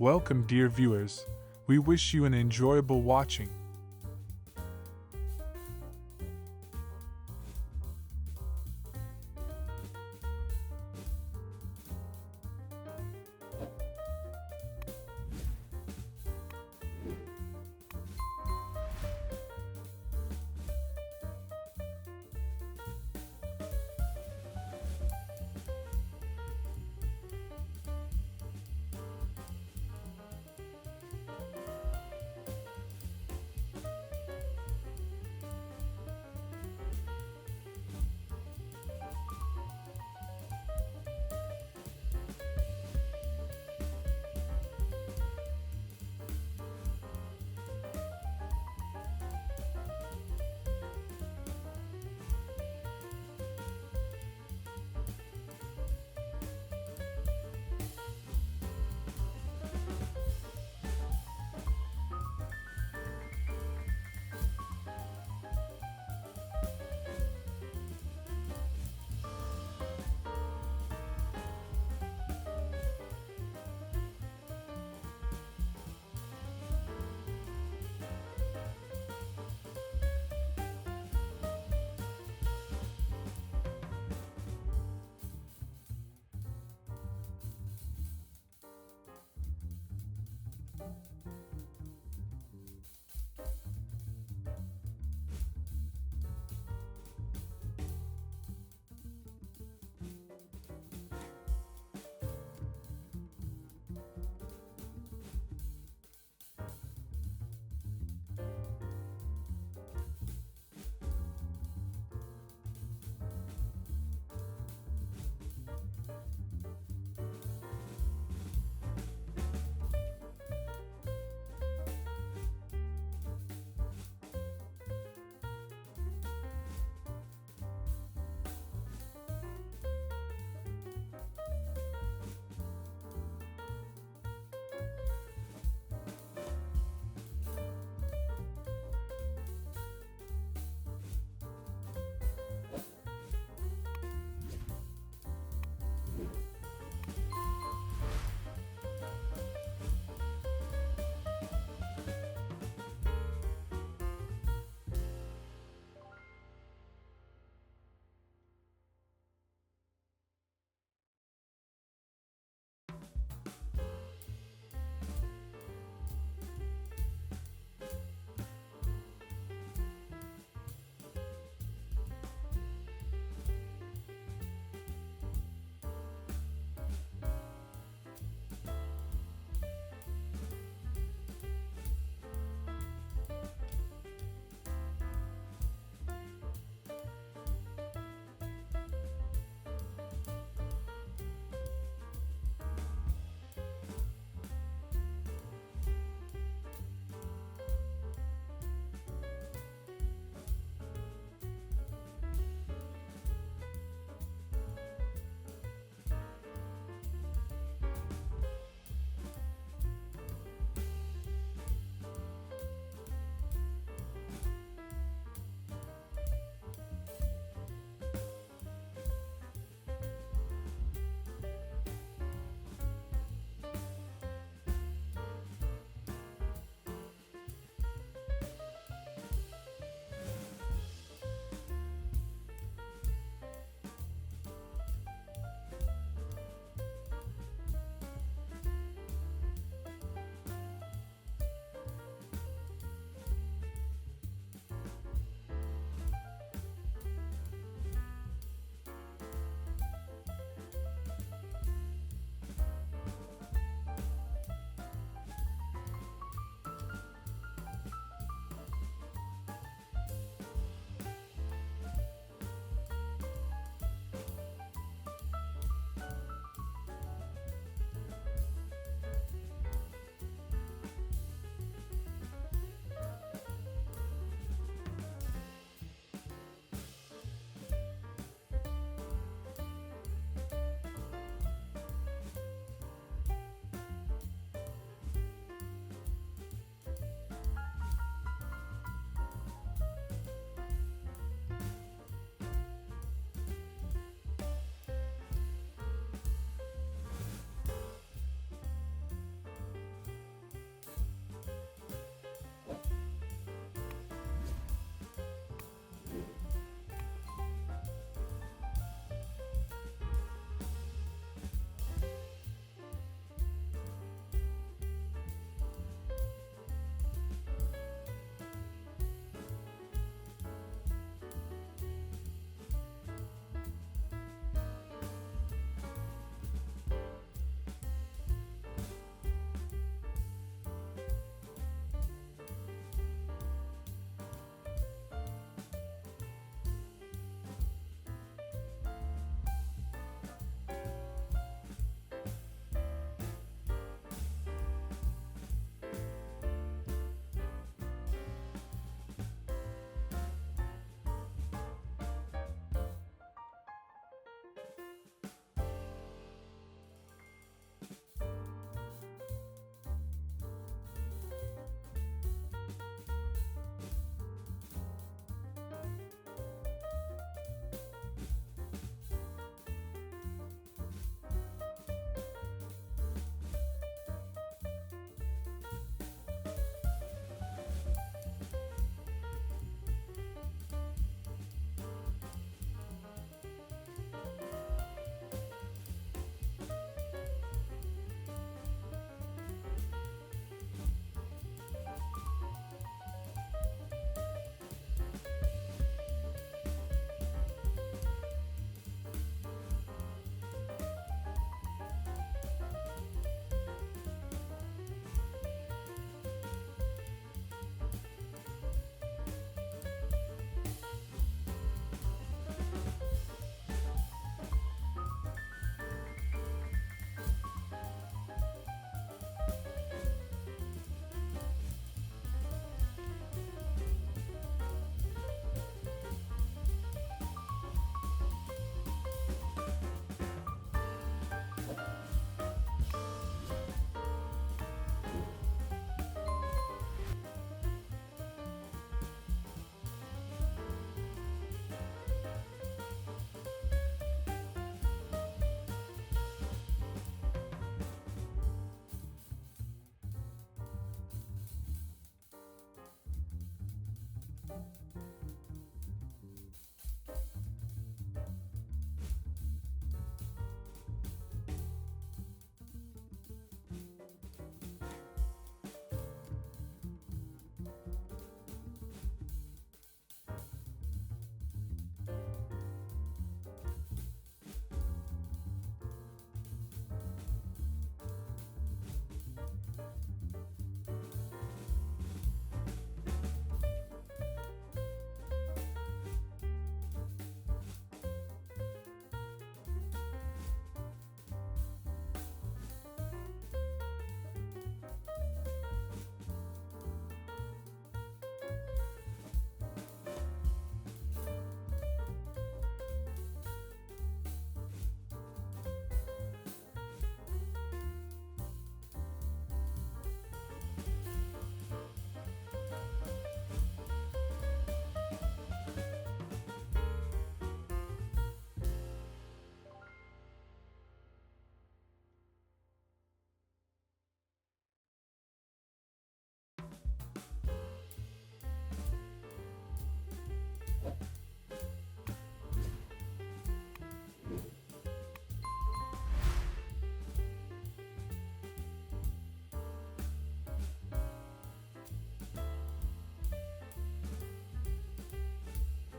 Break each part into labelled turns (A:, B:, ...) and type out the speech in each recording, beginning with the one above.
A: Welcome, dear viewers. We wish you an enjoyable watching.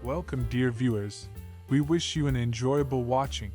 A: Welcome, dear viewers. We wish you an enjoyable watching.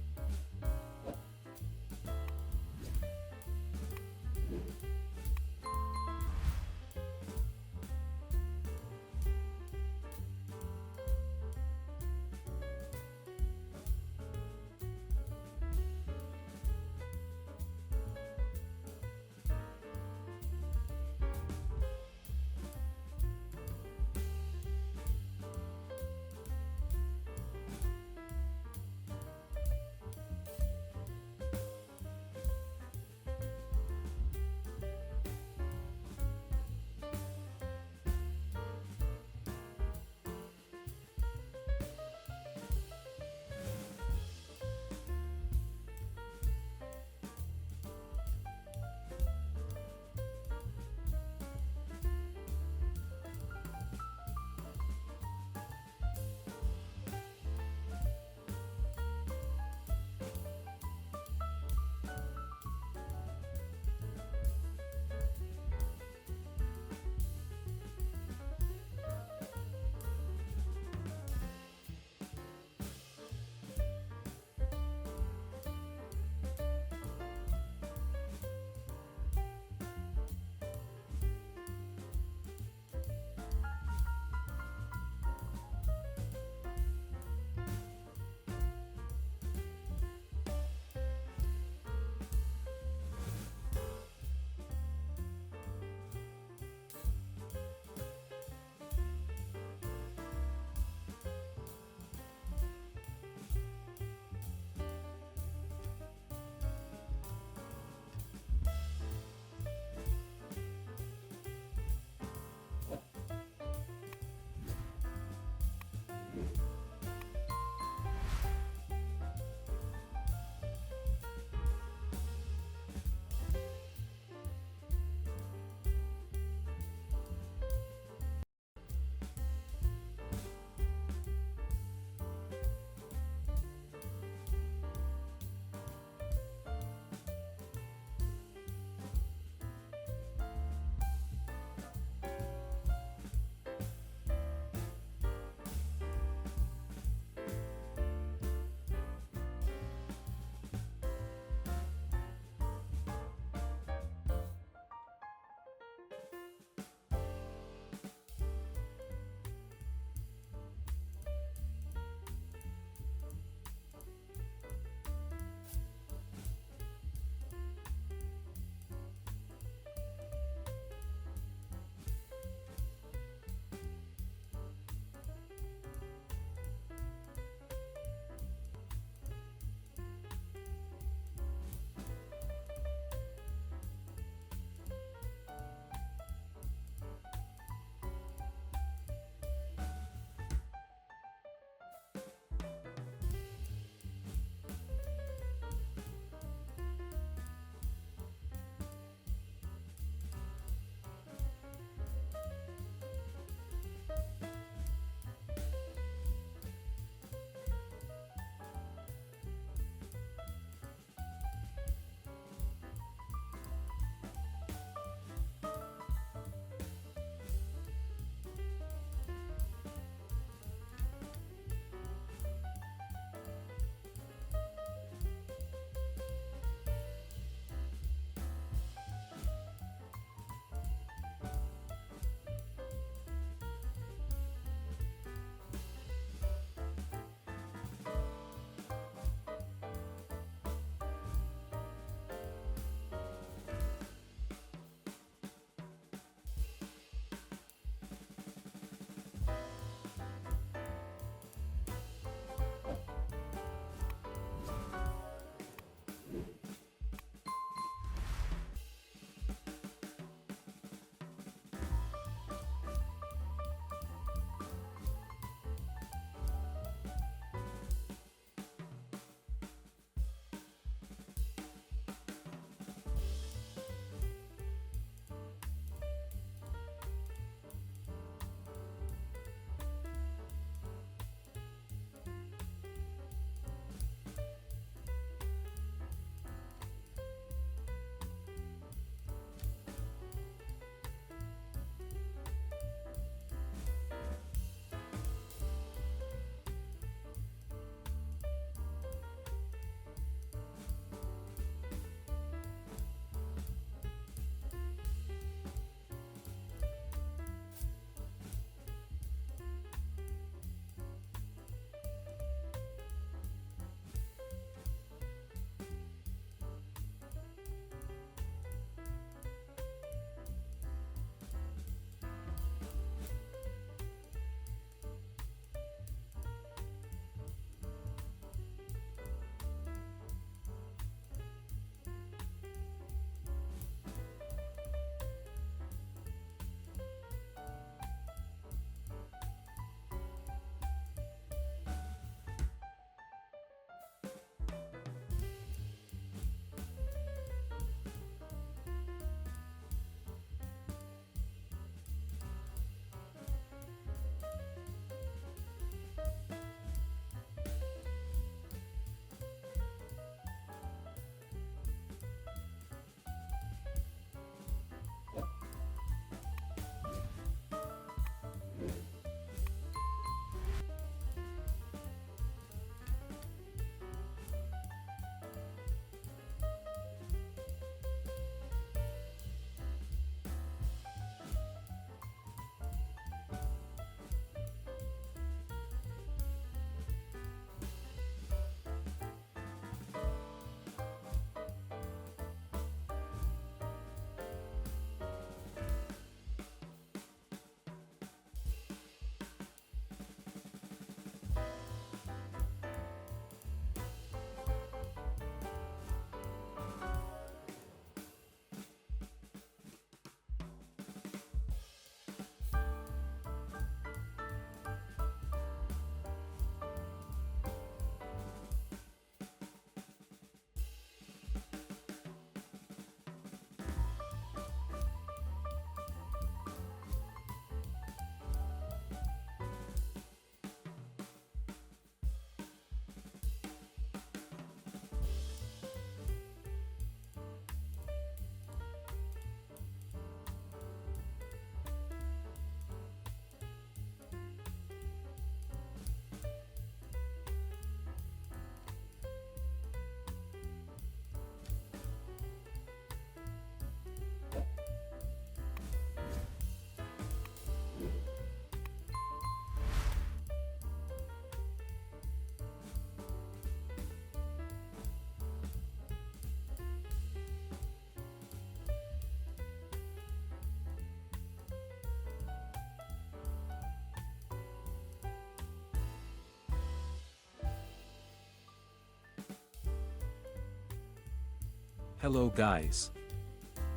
B: Hello guys.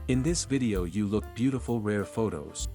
B: In this video you look beautiful rare photos.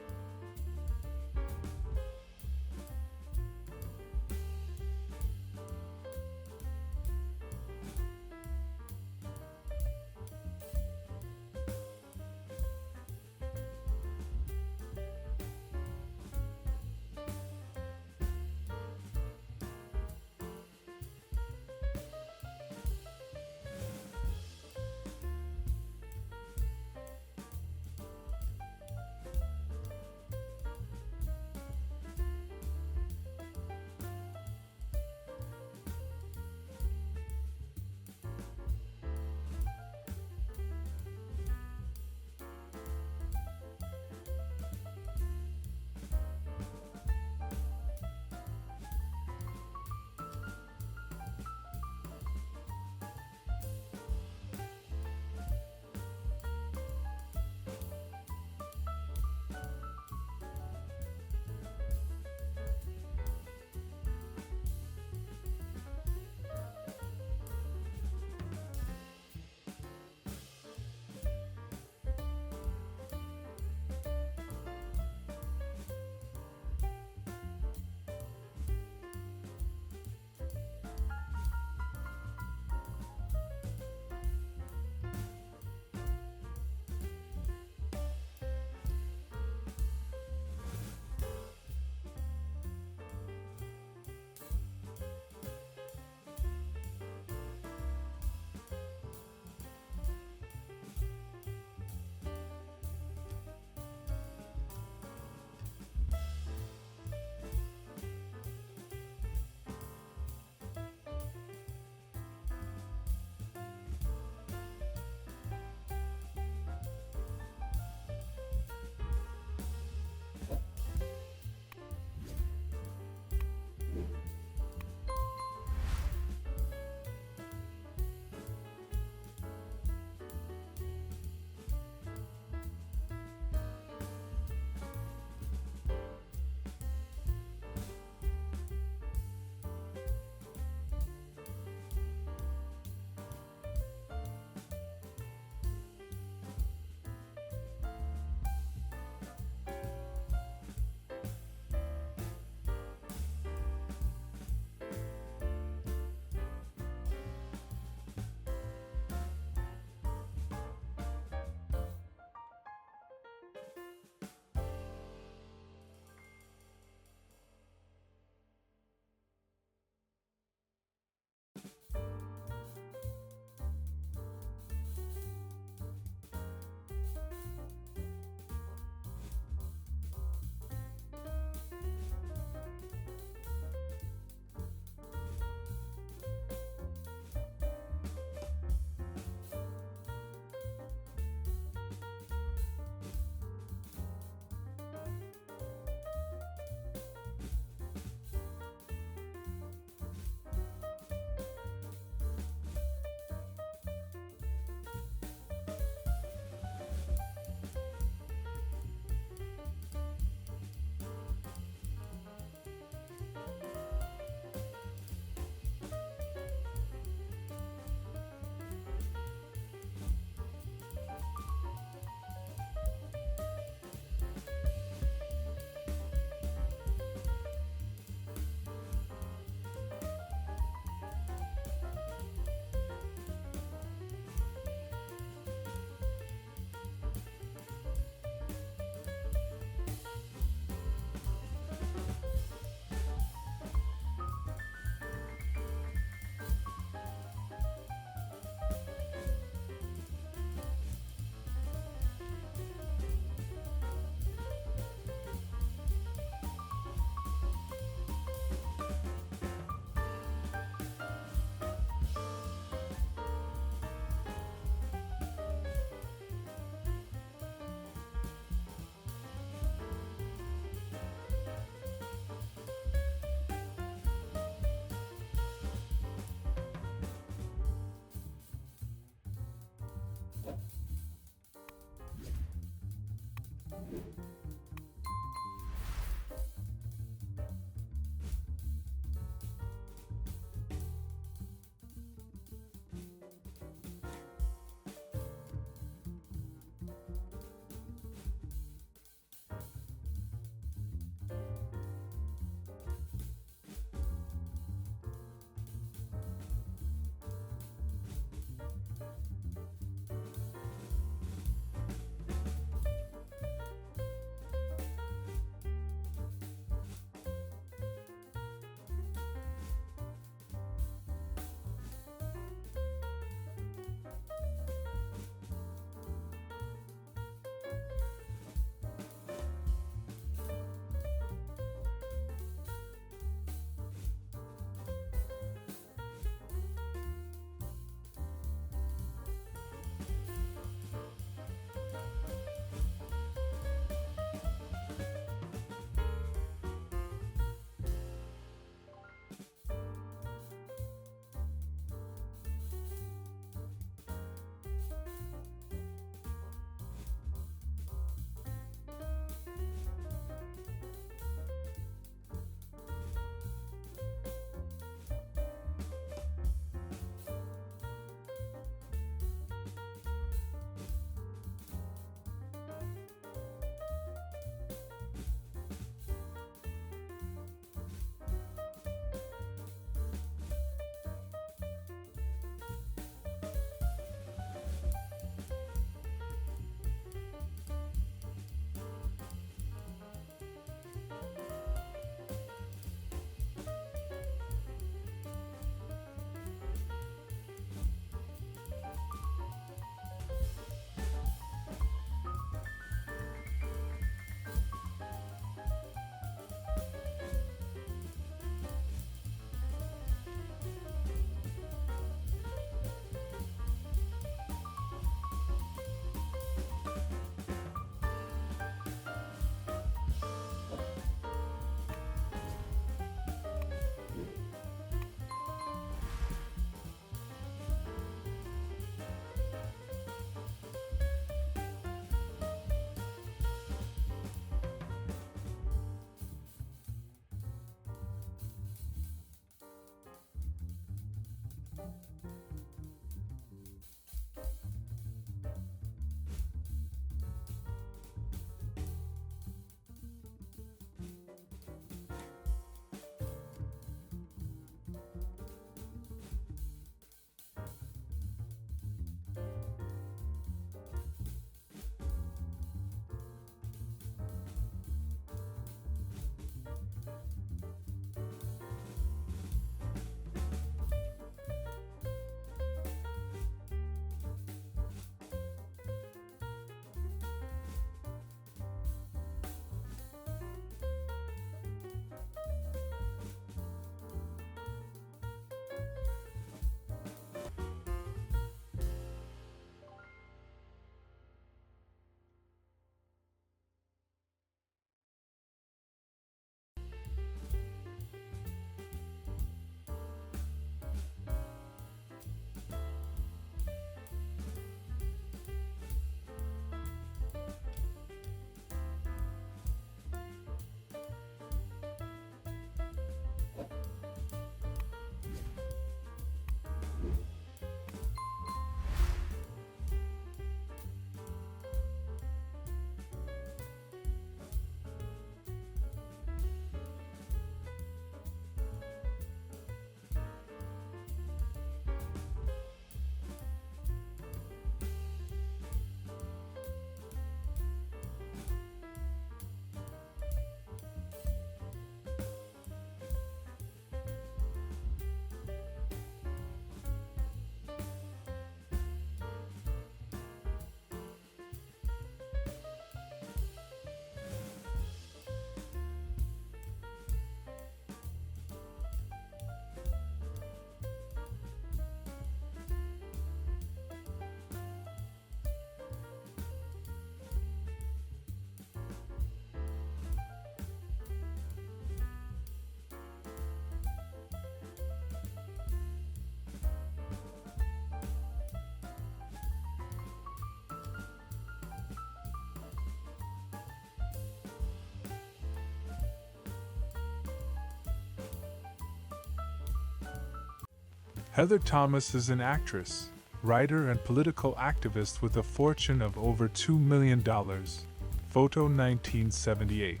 A: Heather Thomas is an actress, writer, and political activist with a fortune of over $2 million. Photo 1978.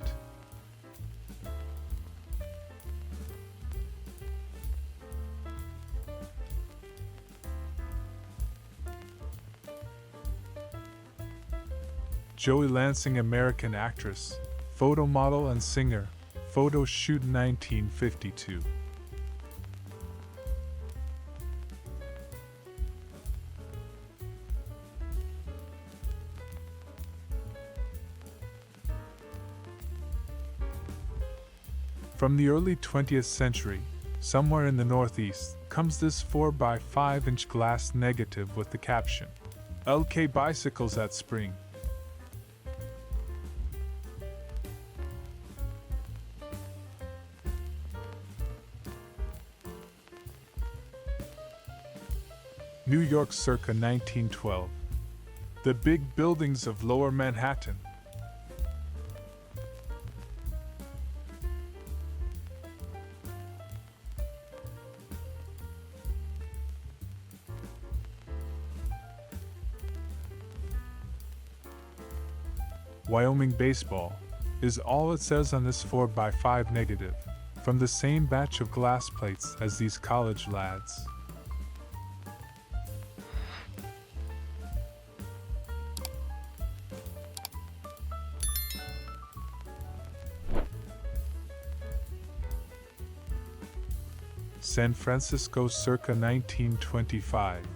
A: Joey Lansing, American actress, photo model, and singer. Photo shoot 1952. From the early 20th century, somewhere in the Northeast, comes this 4x5-inch glass negative with the caption, "LK Bicycles at Spring." New York circa 1912. The big buildings of Lower Manhattan. Wyoming baseball is all it says on this 4x5 negative, from the same batch of glass plates as these college lads. San Francisco circa 1925.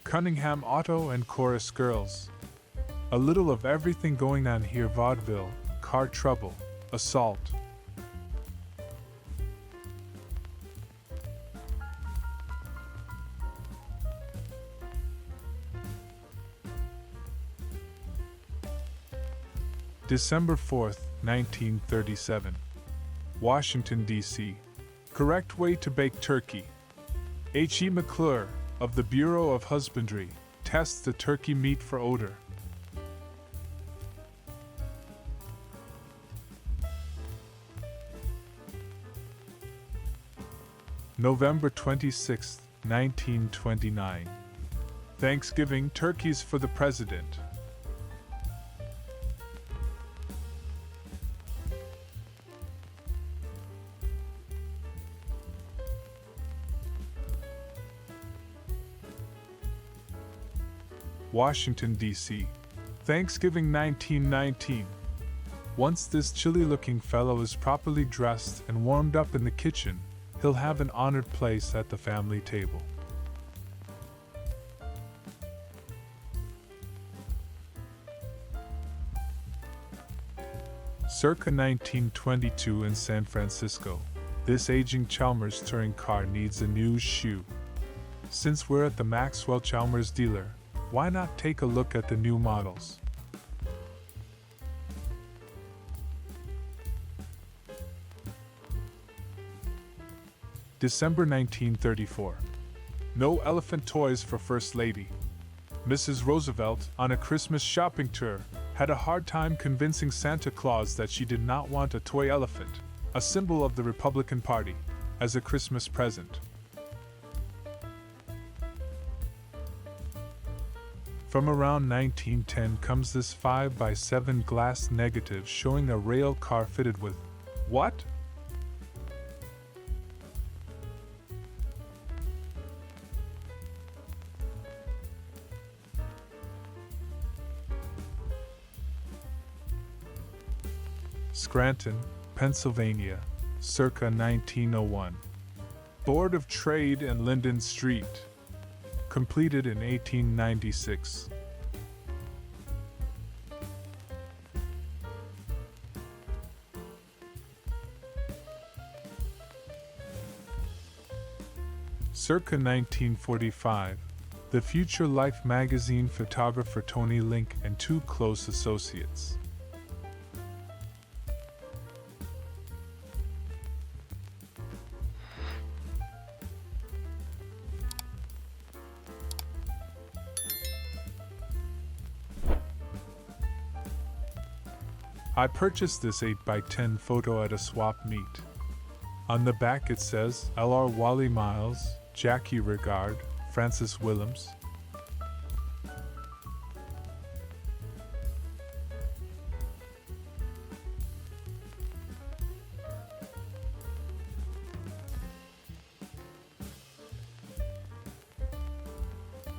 A: Cunningham Auto and Chorus Girls. A little of everything going on here: vaudeville, car trouble, assault. December 4th, 1937. Washington, D.C. Correct way to bake turkey. H.E. McClure, of the Bureau of Husbandry, tests the turkey meat for odor. November 26, 1929. Thanksgiving turkeys for the President. Washington, D.C. Thanksgiving 1919. Once this chilly-looking fellow is properly dressed and warmed up in the kitchen, he'll have an honored place at the family table. Circa 1922 in San Francisco. This aging Chalmers touring car needs a new shoe. Since we're at the Maxwell Chalmers dealer, why not take a look at the new models? December 1934. No elephant toys for First Lady. Mrs. Roosevelt, on a Christmas shopping tour, had a hard time convincing Santa Claus that she did not want a toy elephant, a symbol of the Republican Party, as a Christmas present. From around 1910 comes this 5x7 glass negative showing a rail car fitted with what? Scranton, Pennsylvania, circa 1901. Board of Trade and Linden Street. Completed in 1896. Circa 1945. The Future Life magazine photographer Tony Link and two close associates. I purchased this 8x10 photo at a swap meet. On the back it says, L.R. Wally Miles, Jackie Regard, Francis Willems.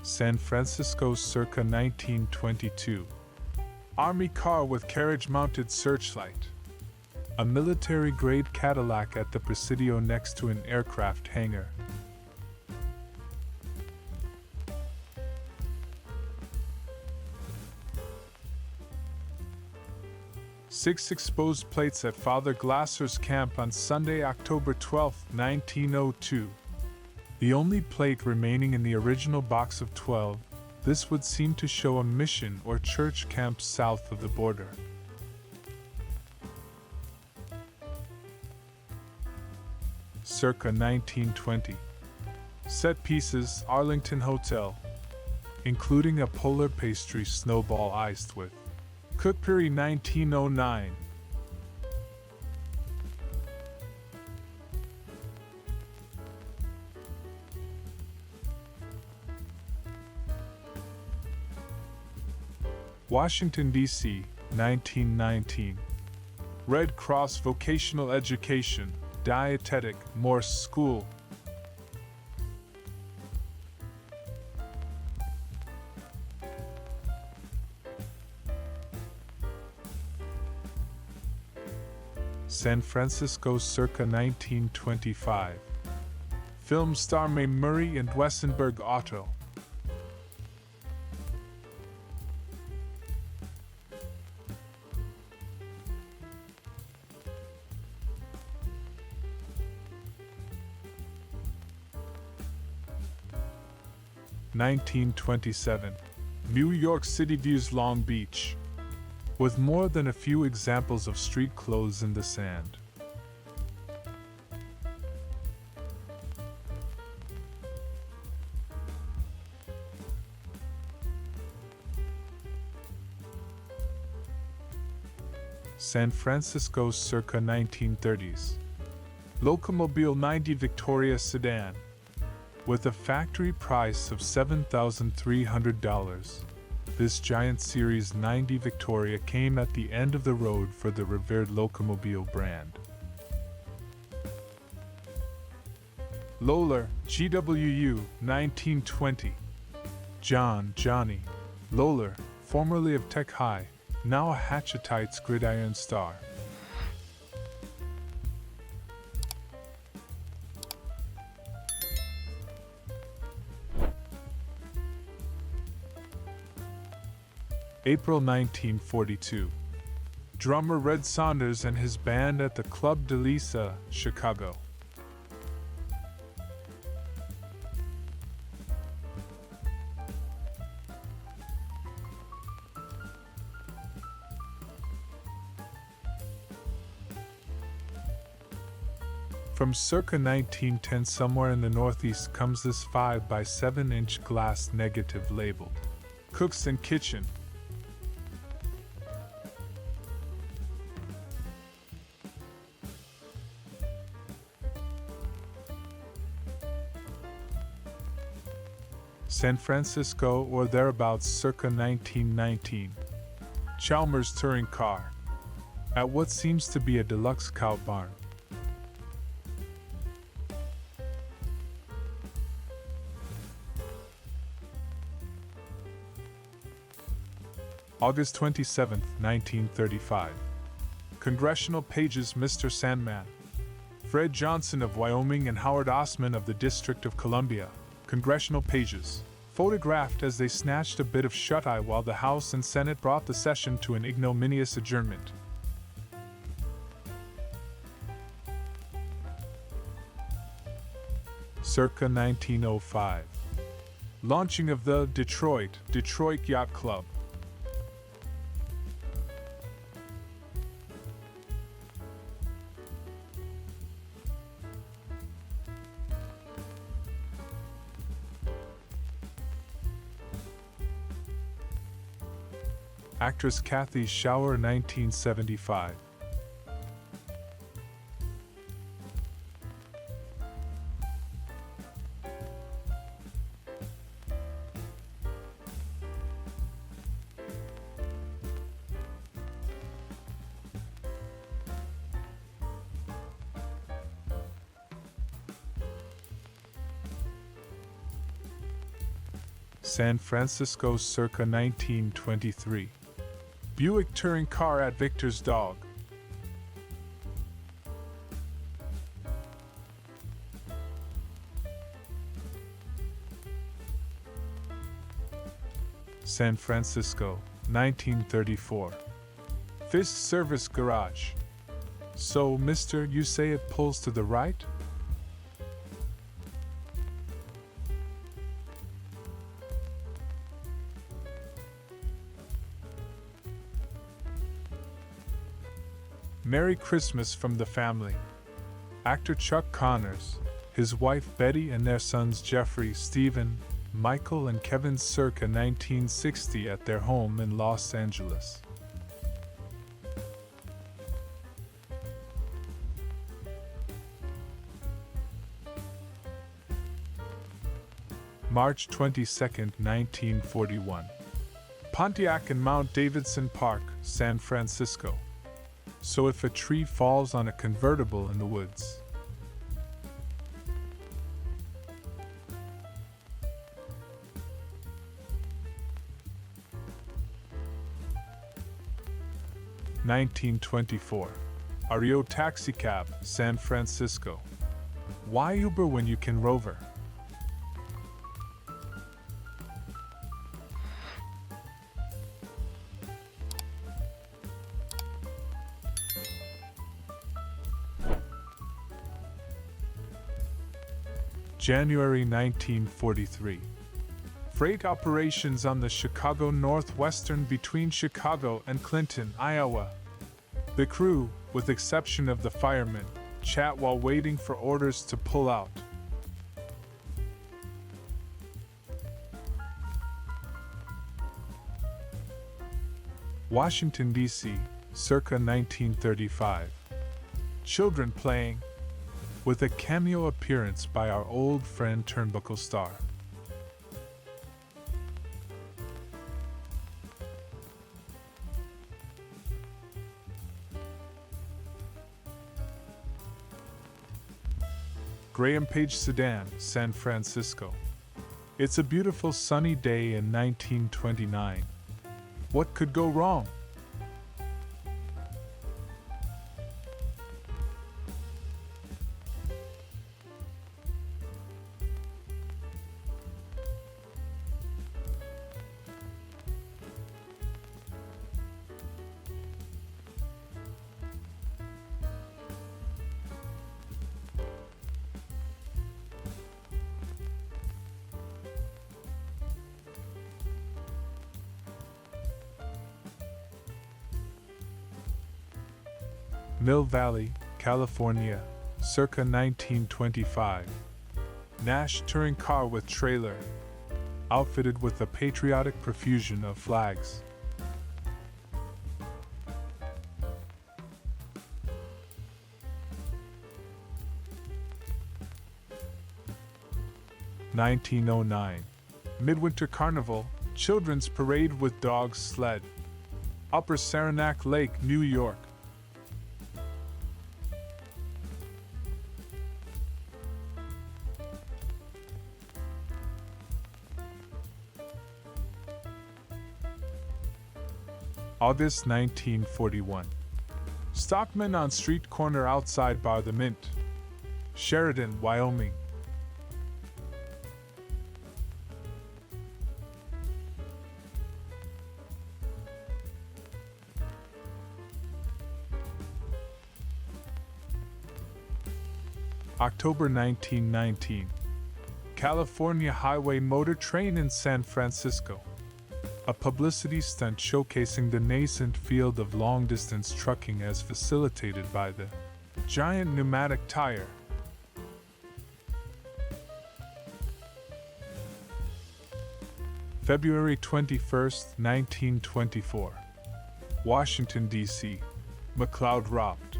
A: San Francisco circa 1922. Army car with carriage-mounted searchlight. A military-grade Cadillac at the Presidio next to an aircraft hangar. Six exposed plates at Father Glasser's camp on Sunday, October 12, 1902. The only plate remaining in the original box of 12, this would seem to show a mission or church camp south of the border. Circa 1920. Set pieces, Arlington Hotel, including a polar pastry snowball iced with cookery 1909. Washington, D.C., 1919. Red Cross Vocational Education, Dietetic, Morse School. San Francisco circa 1925. Film star Mae Murray and Wessenberg Auto. (1927) New York City views Long Beach, with more than a few examples of street clothes in the sand. San Francisco circa 1930s. Locomobile 90 Victoria sedan, with a factory price of $7,300. This giant Series 90 Victoria came at the end of the road for the revered Locomobile brand. Lohler, GWU, 1920. Johnny Lohler, formerly of Tech High, now a Hatchetite's gridiron star. April 1942. Drummer Red Saunders and his band at the Club de Lisa, Chicago. From circa 1910 somewhere in the Northeast comes this 5 by 7 inch glass negative labeled Cooks and Kitchen. San Francisco or thereabouts circa 1919. Chalmers touring car, at what seems to be a deluxe cow barn. August 27, 1935. Congressional Pages Mr. Sandman. Fred Johnson of Wyoming and Howard Osman of the District of Columbia. Congressional Pages, photographed as they snatched a bit of shut-eye while the House and Senate brought the session to an ignominious adjournment. Circa 1905. Launching of the Detroit Yacht Club. Actress Kathy Shower, 1975. San Francisco circa 1923. Buick touring car at Victor's Dog. San Francisco, 1934. Fisk Service Garage. So, mister, you say it pulls to the right? Merry Christmas from the family. Actor Chuck Connors, his wife Betty and their sons Jeffrey, Stephen, Michael and Kevin circa 1960 at their home in Los Angeles. March 22, 1941. Pontiac and Mount Davidson Park, San Francisco. So if a tree falls on a convertible in the woods. (1924) Ario Taxicab, San Francisco. Why Uber when you can Rover? January 1943. Freight operations on the Chicago Northwestern between Chicago and Clinton, Iowa. The crew, with exception of the firemen, chat while waiting for orders to pull out. Washington, D.C., circa 1935. Children playing, with a cameo appearance by our old friend Turnbuckle Star. Graham Page Sedan, San Francisco. It's a beautiful sunny day in 1929. What could go wrong? Mill Valley, California, circa 1925. Nash touring car with trailer, outfitted with a patriotic profusion of flags. (1909) Midwinter Carnival, children's parade with dogs sled. Upper Saranac Lake, New York. August 1941. Stockman on street corner outside Bar the Mint, Sheridan, Wyoming. October 1919. California Highway Motor Train in San Francisco. A publicity stunt showcasing the nascent field of long-distance trucking as facilitated by the giant pneumatic tire. February 21, 1924. Washington, D.C. McLeod robbed.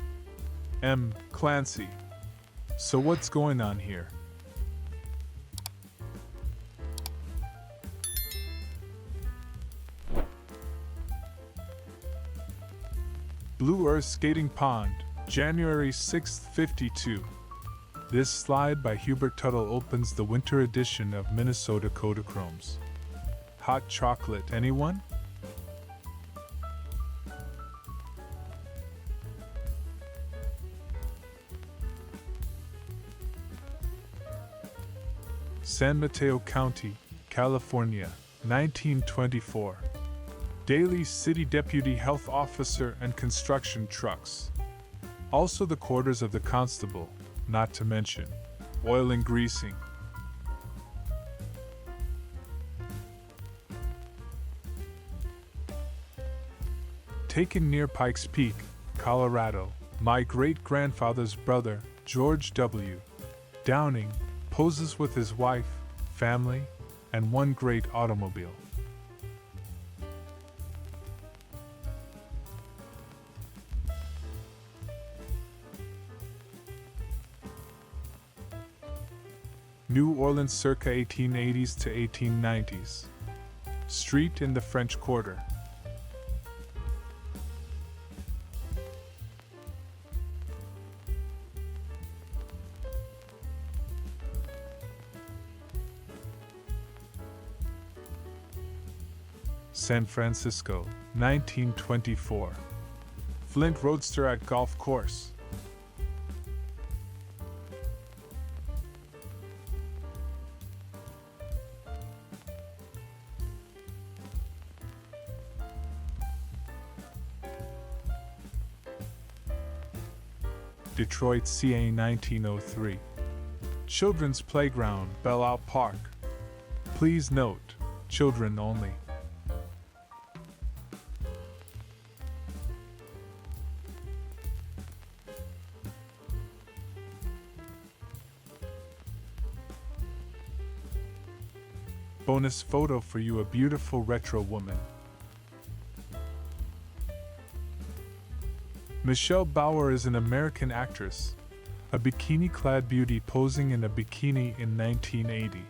A: M. Clancy. So what's going on here? Blue Earth Skating Pond, January 6, 52. This slide by Hubert Tuttle opens the winter edition of Minnesota Kodachromes. hot chocolate, anyone? San Mateo County, California, 1924. Daily City Deputy Health Officer and construction trucks. Also the quarters of the constable, not to mention oil and greasing. Taken near Pikes Peak, Colorado, my great-grandfather's brother, George W. Downing, poses with his wife, family, and one great automobile. New Orleans circa 1880s to 1890s. Street in the French Quarter. San Francisco, 1924. Flint Roadster at golf course. Detroit, CA, 1903. Children's Playground, Belle Isle Park. Please note, children only. Bonus photo for you, a beautiful retro woman. Michelle Bauer is an American actress, a bikini-clad beauty posing in a bikini in 1980.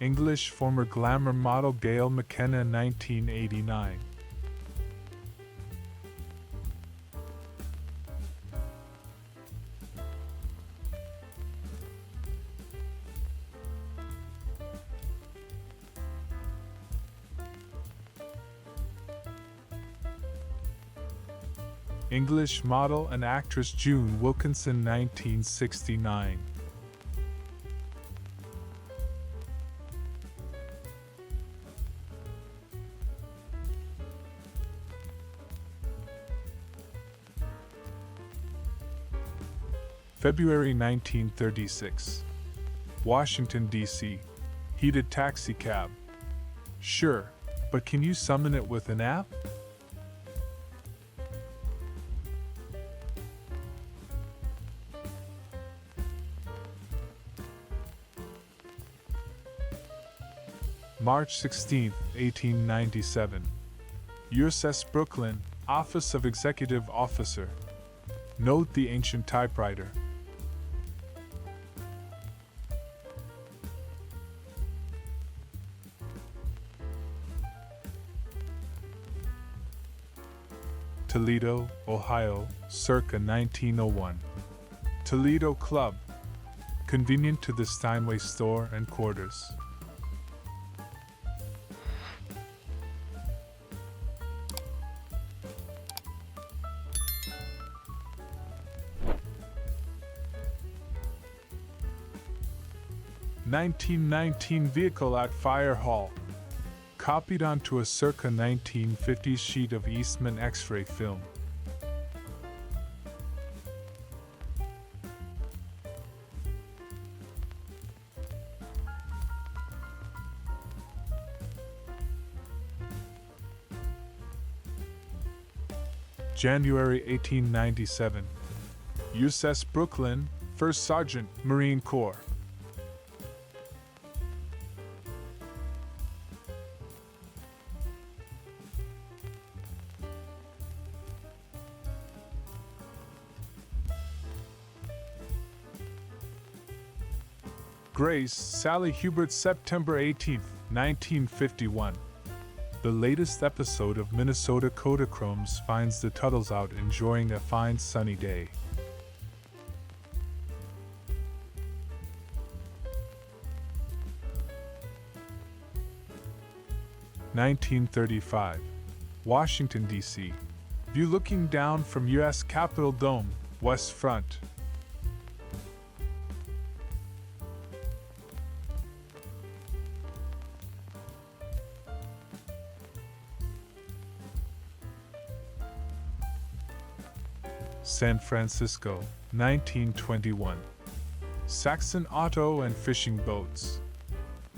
A: English former glamour model Gail McKenna, 1989. English model and actress June Wilkinson, 1969. February 1936. Washington, D.C. Heated taxi cab. Sure, but can you summon it with an app? March 16, 1897. USS Brooklyn, Office of Executive Officer. Note the ancient typewriter. Toledo, Ohio, circa 1901. Toledo Club. Convenient to the Steinway store and quarters. (1919) vehicle at Fire Hall. Copied onto a circa 1950s sheet of Eastman X-ray film. January 1897. USS Brooklyn, First Sergeant, Marine Corps. Grace, Sally Hubert, September 18, 1951. The latest episode of Minnesota Kodachromes finds the Tuttles out enjoying a fine sunny day. (1935) Washington, D.C. View looking down from U.S. Capitol Dome, West Front. San Francisco, 1921. Saxon Auto and Fishing Boats.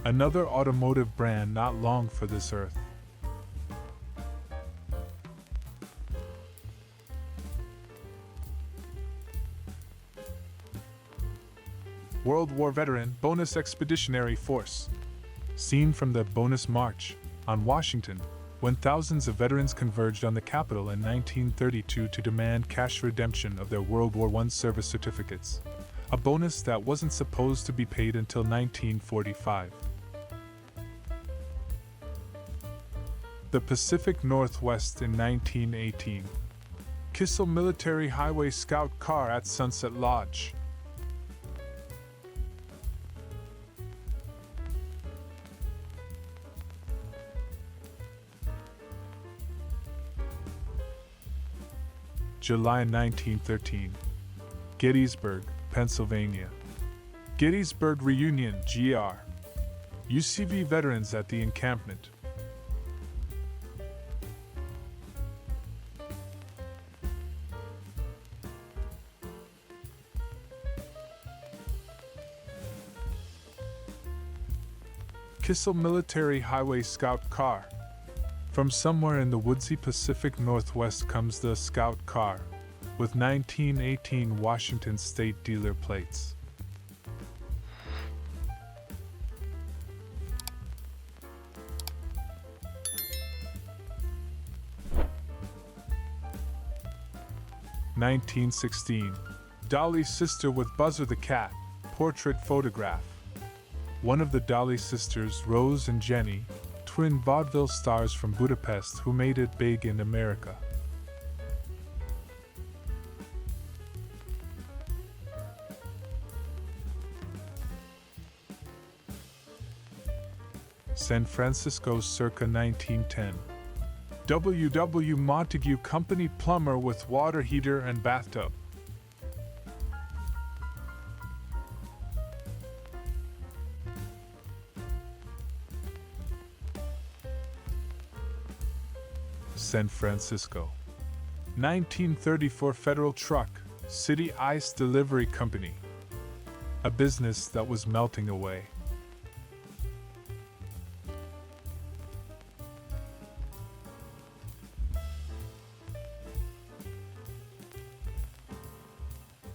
A: Another automotive brand not long for this earth. World War veteran Bonus Expeditionary Force. Seen from the Bonus March on Washington, when thousands of veterans converged on the Capitol in 1932 to demand cash redemption of their World War I service certificates, a bonus that wasn't supposed to be paid until 1945. The Pacific Northwest in 1918. Kissel Military Highway Scout Car at Sunset Lodge. July 1913. Gettysburg, Pennsylvania. Gettysburg Reunion, GR. UCV veterans at the encampment. Kissel Military Highway Scout Car. From somewhere in the woodsy Pacific Northwest comes the Scout Car, with 1918 Washington State dealer plates. (1916) Dolly's sister with Buzzer the cat, portrait photograph. One of the Dolly sisters, Rose and Jenny, twin vaudeville stars from Budapest who made it big in America. San Francisco circa 1910. W. Montague Company plumber with water heater and bathtub. San Francisco. 1934 Federal Truck, City Ice Delivery Company. A business that was melting away.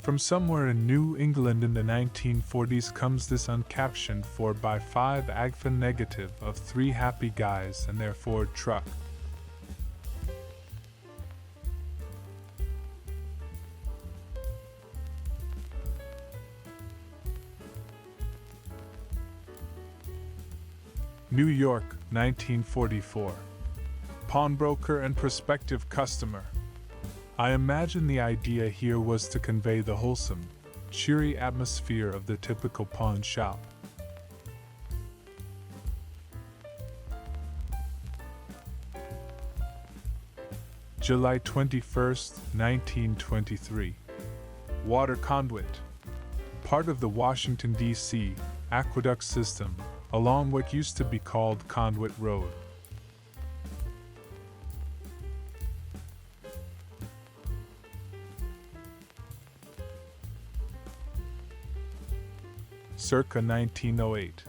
A: From somewhere in New England in the 1940s comes this uncaptioned 4x5 AGFA negative of three happy guys and their Ford truck. New York, 1944. Pawnbroker and prospective customer. I imagine the idea here was to convey the wholesome, cheery atmosphere of the typical pawn shop. July 21st, 1923. Water conduit. Part of the Washington, D.C. aqueduct system, along what used to be called Conduit Road. Circa 1908.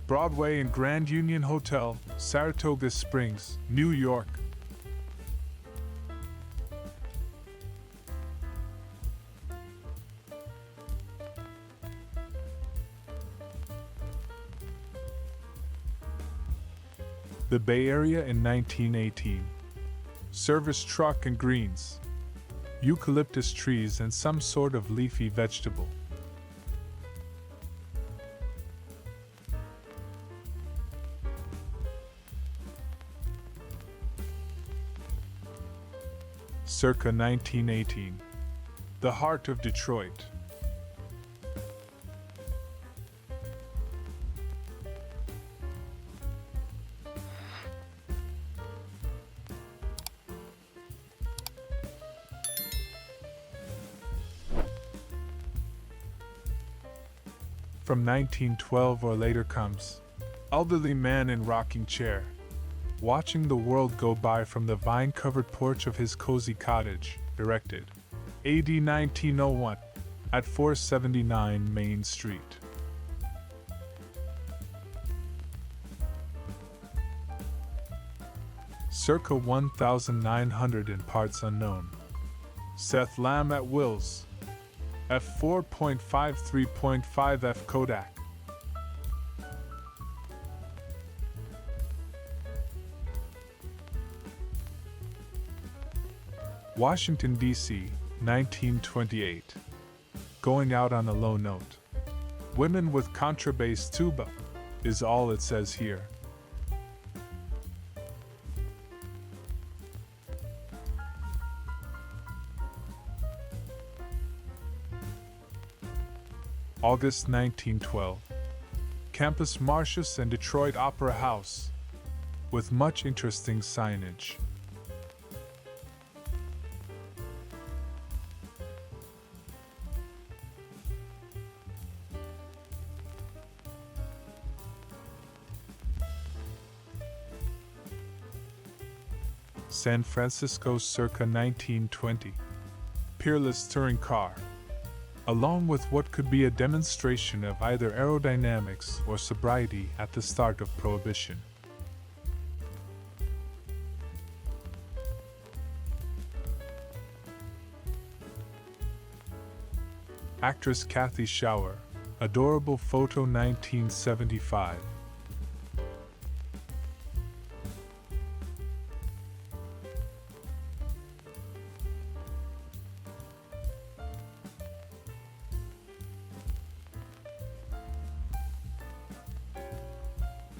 A: Broadway and Grand Union Hotel, Saratoga Springs, New York. The Bay Area in 1918. Service truck and greens. Eucalyptus trees and some sort of leafy vegetable. circa 1918. The heart of Detroit. From 1912 or later comes elderly man in rocking chair, watching the world go by from the vine-covered porch of his cozy cottage, erected AD 1901 at 479 Main Street. Circa 1900 in parts unknown. Seth Lamb at Wills. f4.53.5 F Kodak. Washington, D.C., 1928. Going out on a low note. Women with contrabass tuba is all it says here. August 1912. Campus Martius and Detroit Opera House, with much interesting signage. San Francisco circa 1920. Peerless touring car, along with what could be a demonstration of either aerodynamics or sobriety at the start of Prohibition. Actress Kathy Shower, adorable photo 1975.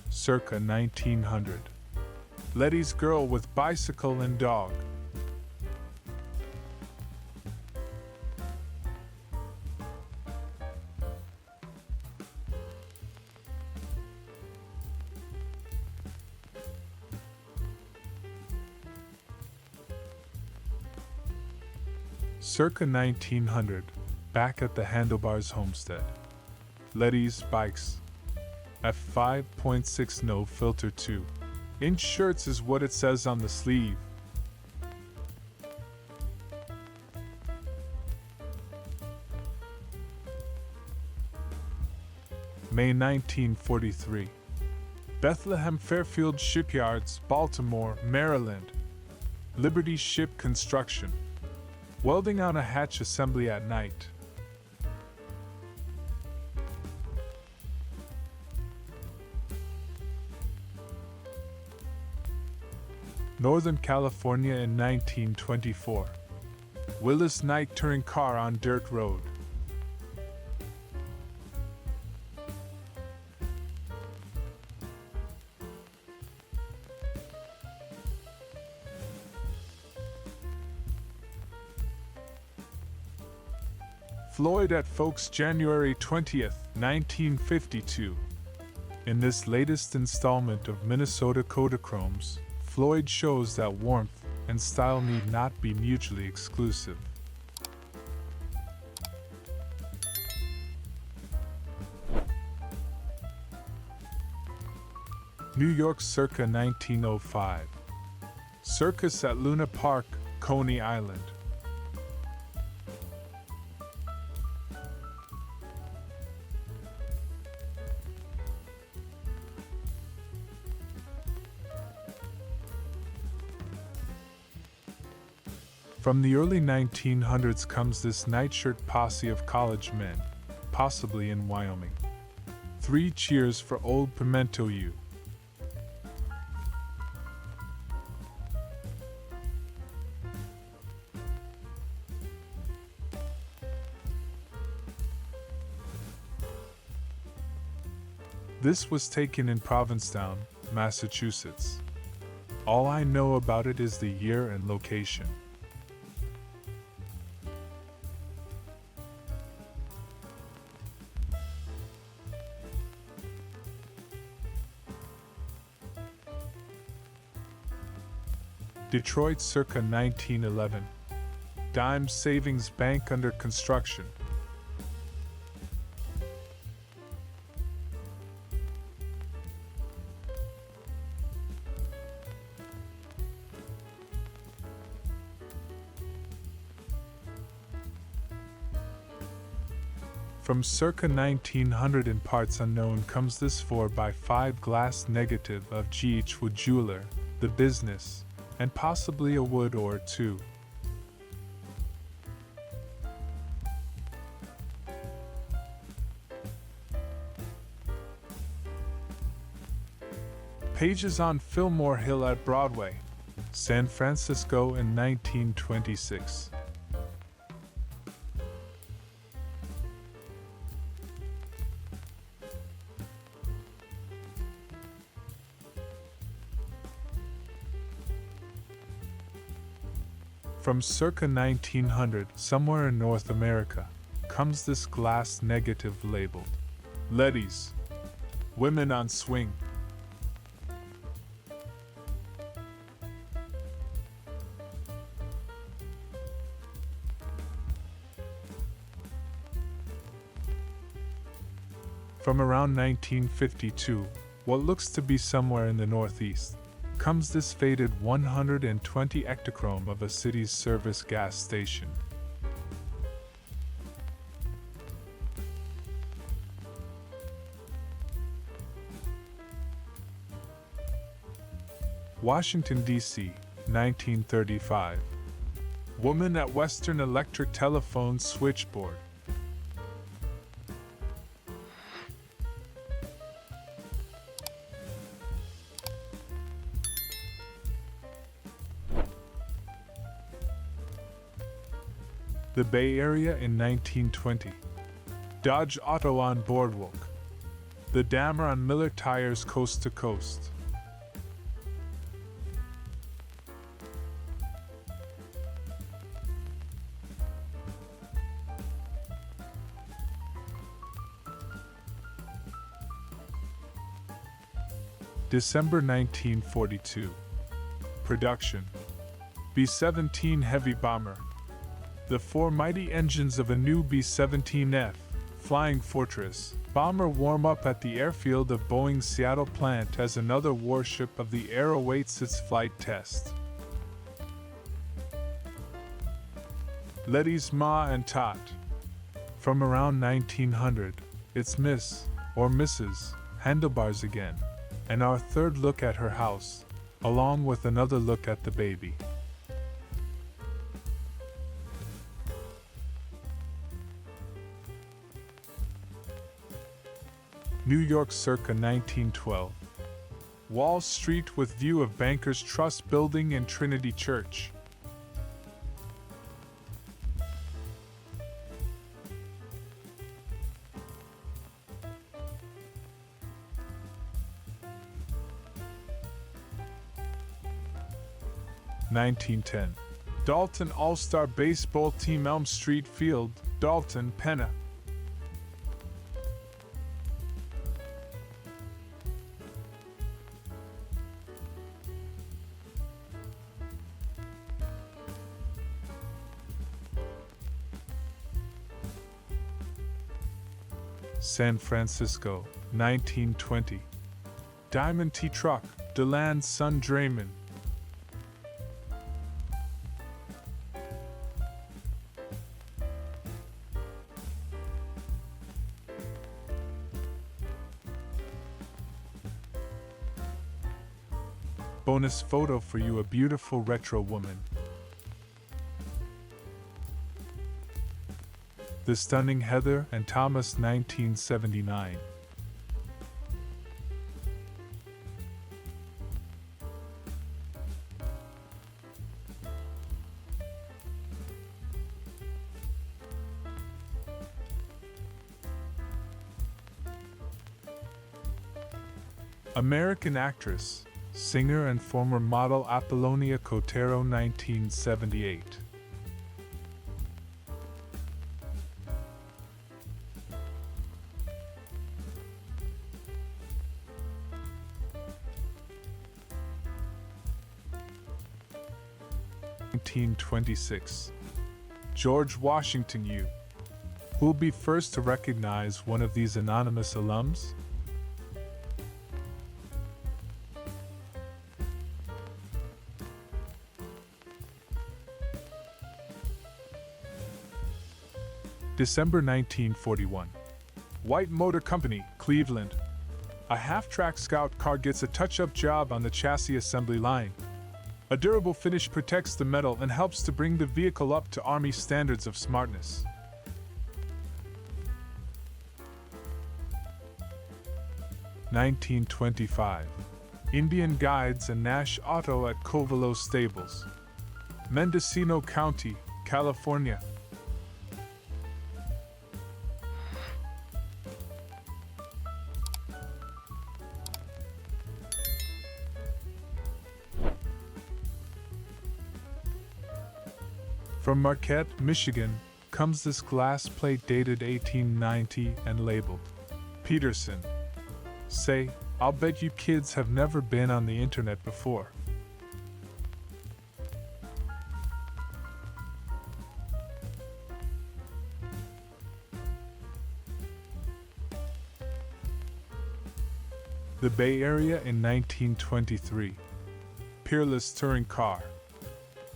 A: Circa 1900. Letty's Girl with Bicycle and Dog. Circa 1900. Back at the Handlebars Homestead. Letty's Bikes. f5.6 no filter 2 inch shirts is what it says on the sleeve. May 1943. Bethlehem Fairfield Shipyards, Baltimore, Maryland. Liberty Ship Construction. Welding out a hatch assembly at night. Northern California in 1924. Willis Night touring car on dirt road. Floyd at Folks, January 20th, 1952. In this latest installment of Minnesota Kodachromes, Floyd shows that warmth and style need not be mutually exclusive. New York circa 1905. Circus at Luna Park, Coney Island. From the early 1900s comes this nightshirt posse of college men, possibly in Wyoming. 3 cheers for old Pimento U. This was taken in Provincetown, Massachusetts. All I know about it is the year and location. Detroit circa 1911. Dime Savings Bank under construction. From circa 1900 in parts unknown comes this 4x5 glass negative of G.H. Wood Jeweler, the business, and possibly a wood or two. Pages on Fillmore Hill at Broadway, San Francisco in 1926. From circa 1900, somewhere in North America, comes this glass negative labeled Letty's Women on Swing. From around 1952, what looks to be somewhere in the Northeast, comes this faded 120 ectochrome of a city's service gas station. Washington, D.C., 1935. Woman at Western Electric telephone switchboard. The Bay Area in 1920. Dodge Auto on Boardwalk. The Dammer on Miller Tires coast to coast. December 1942. Production. B-17 heavy bomber. The four mighty engines of a new B-17F, Flying Fortress, bomber warm up at the airfield of Boeing's Seattle plant as another warship of the air awaits its flight test. Letty's Ma and Tot. From around 1900, it's Miss, or Mrs., Handlebars again, and our third look at her house, along with another look at the baby. New York circa 1912. Wall Street with view of Bankers Trust Building and Trinity Church. (1910). Dalton All-Star Baseball Team Elm Street Field, Dalton, Penna. San Francisco, 1920. Diamond T Truck, DeLand's son Draymond. Bonus photo for you, a beautiful retro woman. The Stunning Heather and Thomas, 1979. American actress, singer and former model Apollonia Cotero, 1978. 1926. George Washington U. Who'll be first to recognize one of these anonymous alums? December 1941. White Motor Company, Cleveland. A half-track Scout car gets a touch-up job on the chassis assembly line. A durable finish protects the metal and helps to bring the vehicle up to Army standards of smartness. (1925) Indian Guides and Nash Auto at Covelo Stables, Mendocino County, California. From Marquette, Michigan, comes this glass plate dated 1890 and labeled Peterson. Say, I'll bet you kids have never been on the internet before. The Bay Area in 1923. Peerless touring car.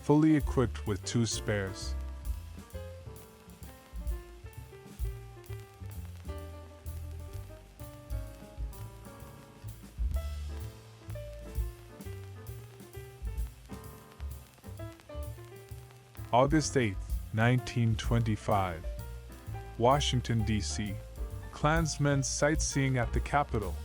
A: Fully equipped with 2 spares. August 8, 1925. Washington, D.C. Klansmen sightseeing at the Capitol.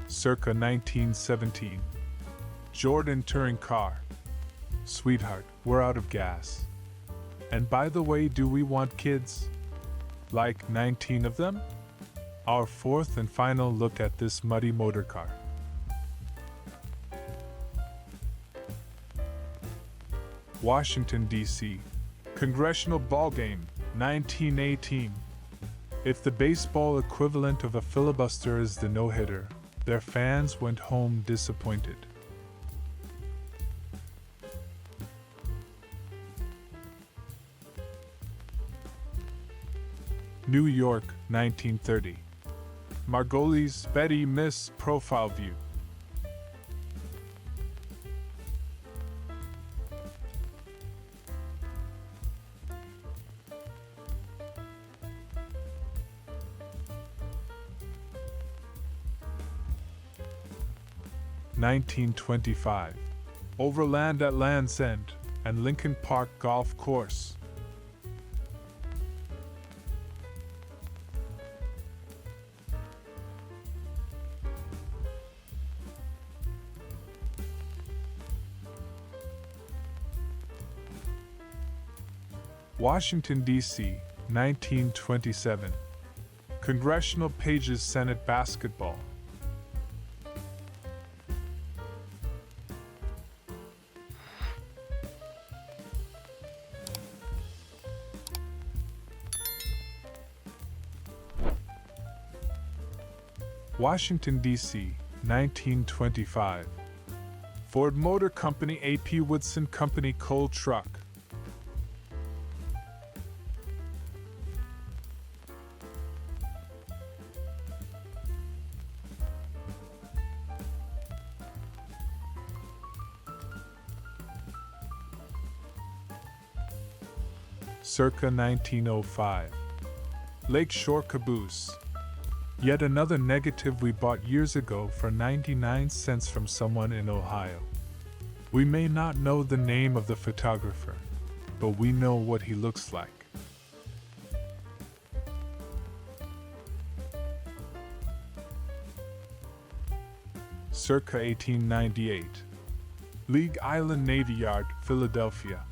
A: Circa 1917. Jordan touring car. Sweetheart, we're out of gas. And by the way, do we want kids? Like 19 of them? Our fourth and final look at this muddy motor car. Washington, D.C. Congressional Ballgame, 1918. If the baseball equivalent of a filibuster is the no-hitter, their fans went home disappointed. New York, 1930. Margoli's Betty Miss profile view. (1925) Overland at Land's End and Lincoln Park Golf Course. Washington, D.C., 1927. Congressional Pages Senate Basketball. Washington, D.C., 1925. Ford Motor Company A.P. Woodson Company coal truck. Circa 1905. Lakeshore Caboose. Yet another negative we bought years ago for 99 cents from someone in Ohio. We may not know the name of the photographer, but we know what he looks like. Circa 1898. League Island Navy Yard, Philadelphia.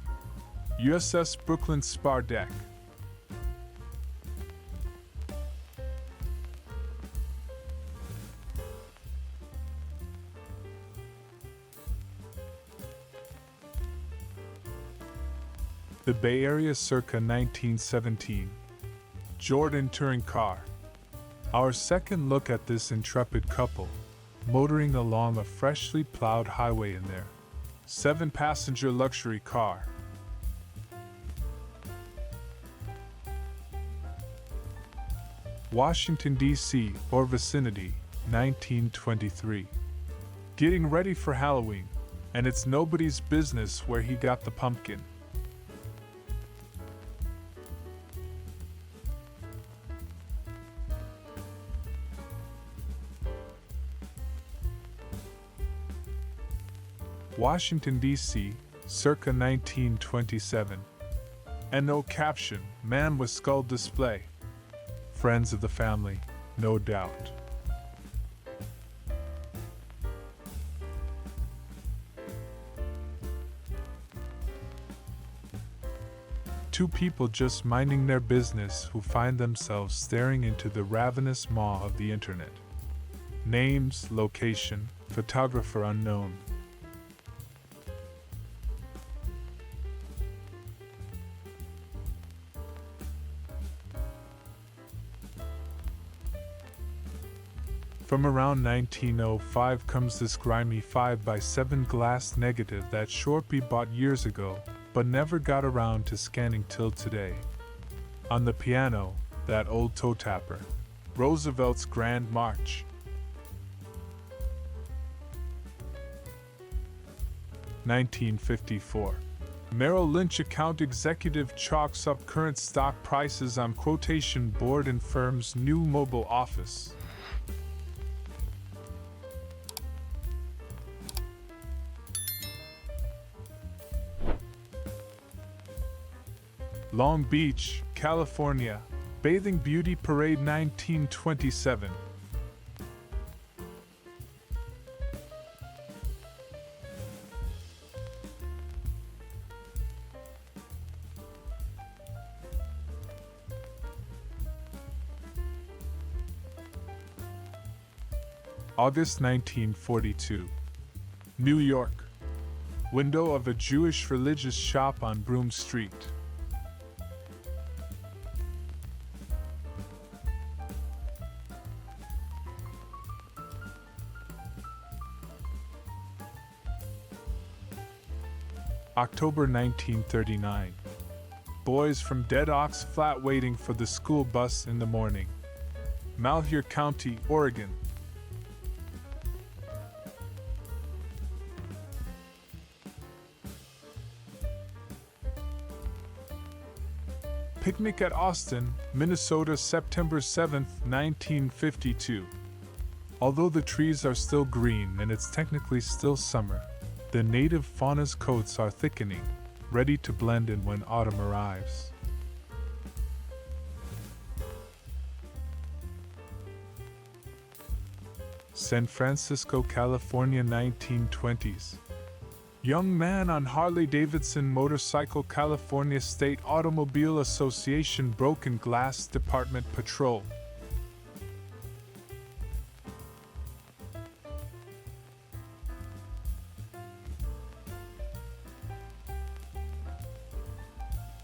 A: USS Brooklyn spar deck. The Bay Area circa 1917. Jordan touring car. Our second look at this intrepid couple, motoring along a freshly plowed highway in their 7-passenger luxury car. Washington, D.C. or vicinity, 1923. Getting ready for Halloween, and it's nobody's business where he got the pumpkin. Washington, D.C., circa 1927. And no caption, man with skull display. Friends of the family, no doubt. Two people just minding their business who find themselves staring into the ravenous maw of the internet. Names, location, photographer unknown. From around 1905 comes this grimy 5x7 glass negative that Shorpy bought years ago, but never got around to scanning till today. On the piano, that old toe tapper, Roosevelt's Grand March. (1954). Merrill Lynch account executive chalks up current stock prices on quotation board in firm's new mobile office. Long Beach, California, Bathing Beauty Parade 1927. August 1942. New York. Window of a Jewish religious shop on Broome Street. October 1939. Boys from Dead Ox Flat waiting for the school bus in the morning. Malheur County, Oregon. Picnic at Austin, Minnesota, September 7, 1952. Although the trees are still green and it's technically still summer, the native fauna's coats are thickening, ready to blend in when autumn arrives. San Francisco, California, 1920s. Young man on Harley-Davidson motorcycle, California State Automobile Association Broken Glass Department patrol.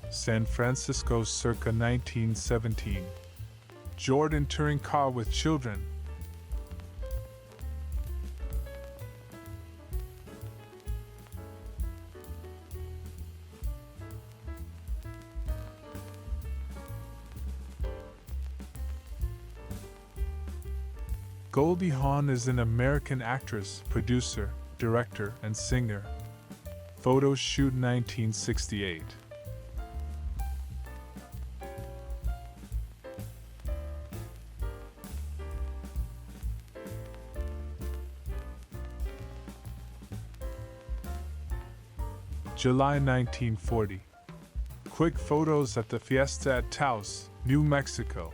A: San Francisco, circa 1917. Jordan touring car with children. Goldie Hawn is an American actress, producer, director, and singer. Photo shoot 1968. July 1940. Quick photos at the Fiesta at Taos, New Mexico.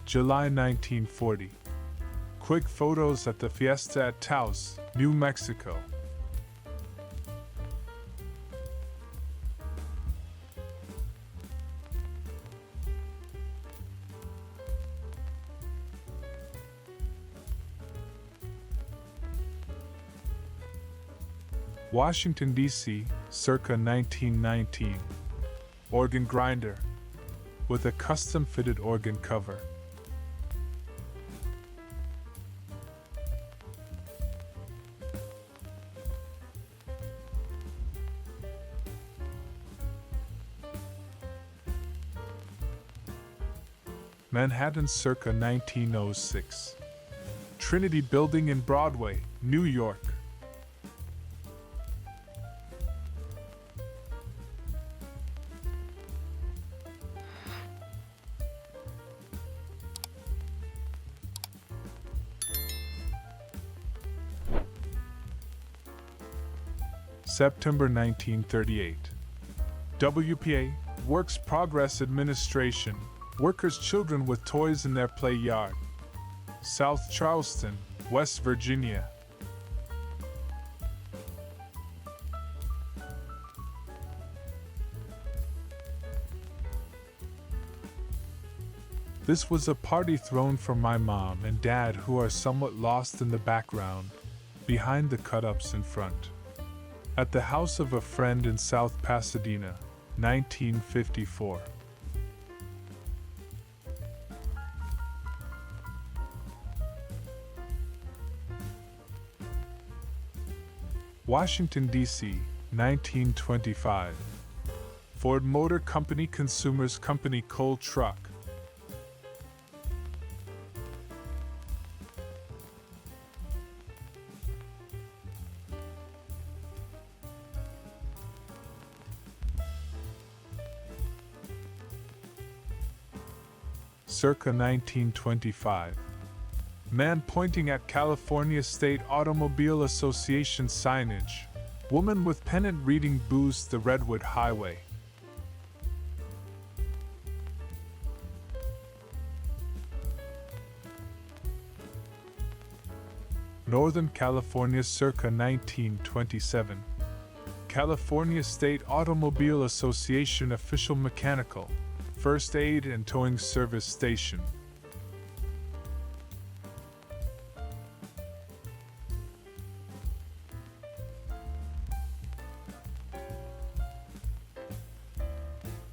A: July 1940. Quick photos at the Fiesta at Taos, New Mexico. Washington, D.C., circa 1919. Organ grinder with a custom-fitted organ cover. Manhattan, circa 1906. Trinity Building in Broadway, New York. September 1938. WPA, Works Progress Administration, workers' children with toys in their play yard. South Charleston, West Virginia. This was a party thrown for my mom and dad, who are somewhat lost in the background, behind the cut-ups in front. At the house of a friend in South Pasadena, 1954. Washington, D.C., 1925. Ford Motor Company Consumers Company Coal Truck. Circa 1925. Man pointing at California State Automobile Association signage. Woman with pennant reading Booze the Redwood Highway. Northern California, circa 1927. California State Automobile Association Official Mechanical, First Aid and Towing Service Station.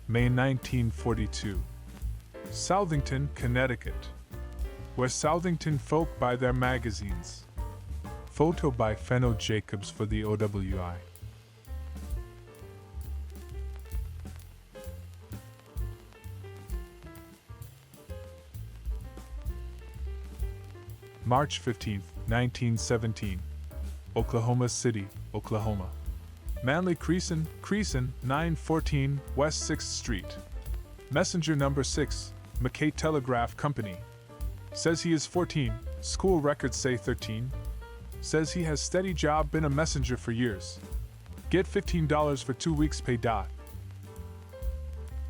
A: May 1942. Southington, Connecticut, where Southington folk buy their magazines. Photo by Fenno Jacobs for the OWI. March 15, 1917. Oklahoma City, Oklahoma. Manly Creason, 914 West 6th Street. Messenger number 6, McKay Telegraph Company. Says he is 14, school records say 13. Says he has steady job, been a messenger for years. Get $15 for 2 weeks pay.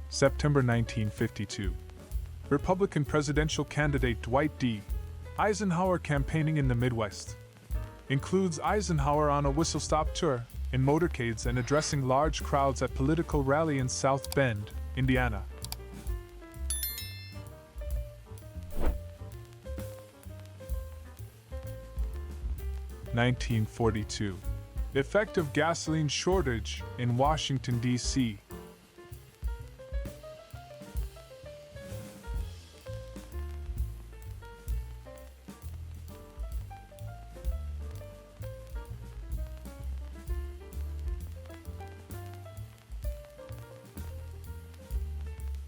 A: September 1952. Republican presidential candidate Dwight D. Eisenhower campaigning in the Midwest. Includes Eisenhower on a whistle-stop tour, in motorcades and addressing large crowds at political rally in South Bend, Indiana. (1942) Effect of gasoline shortage in Washington, D.C.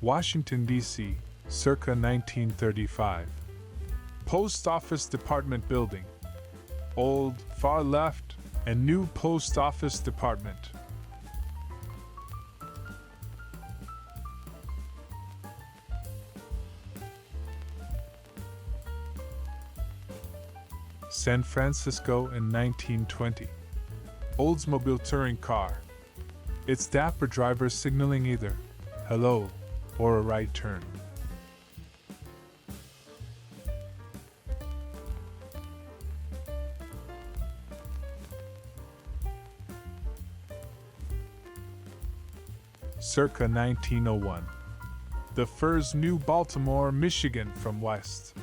A: Washington, D.C., circa 1935. Post Office Department Building. Old, far left, and new Post Office Department. San Francisco in 1920. Oldsmobile touring car. Its dapper driver signaling either hello or a right turn. Circa 1901. The Furs, New Baltimore, Michigan from west.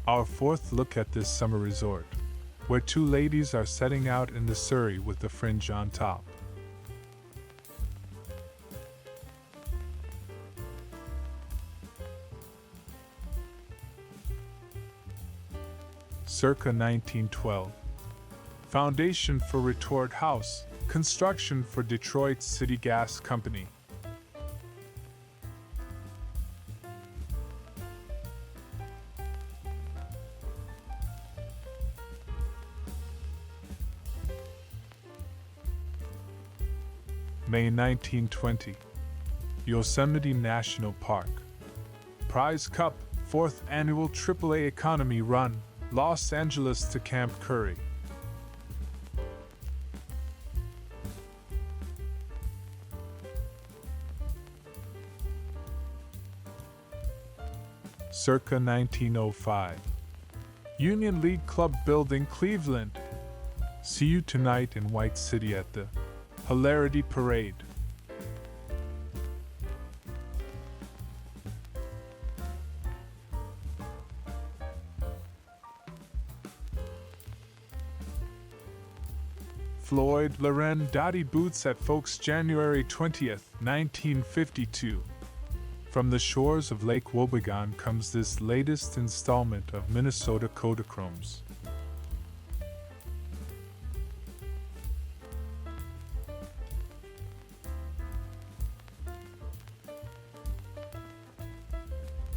A: Our fourth look at this summer resort. where two ladies are setting out in the Surrey with the fringe on top. Circa 1912. Foundation for retort house, construction for Detroit City Gas Company. May 1920. Yosemite National Park. Prize Cup, 4th Annual AAA Economy Run, Los Angeles to Camp Curry. Circa 1905. Union League Club Building, Cleveland. See you tonight in White City at the Hilarity Parade. Floyd Loren Dottie Boots at Folks, January 20th, 1952. From the shores of Lake Wobegon comes this latest installment of Minnesota Kodachromes.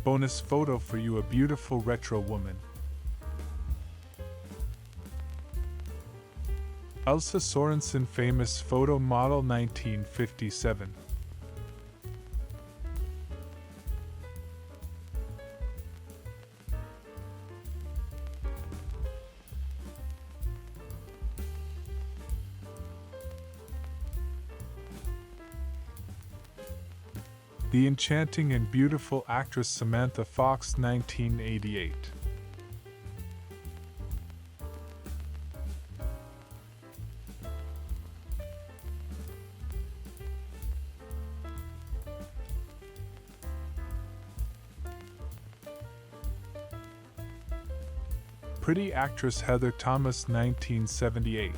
A: Bonus photo for you, a beautiful retro woman. Elsa Sorensen, famous photo model, 1957. The enchanting and beautiful actress Samantha Fox, 1988. Pretty actress Heather Thomas, 1978.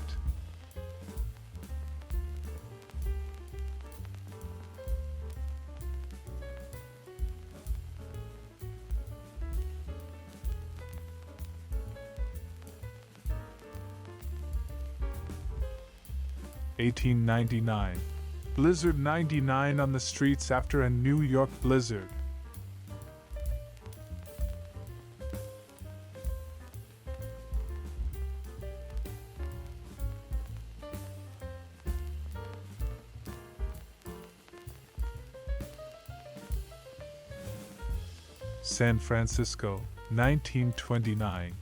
A: (1899). Blizzard 99 on the streets after a New York blizzard. San Francisco, 1929.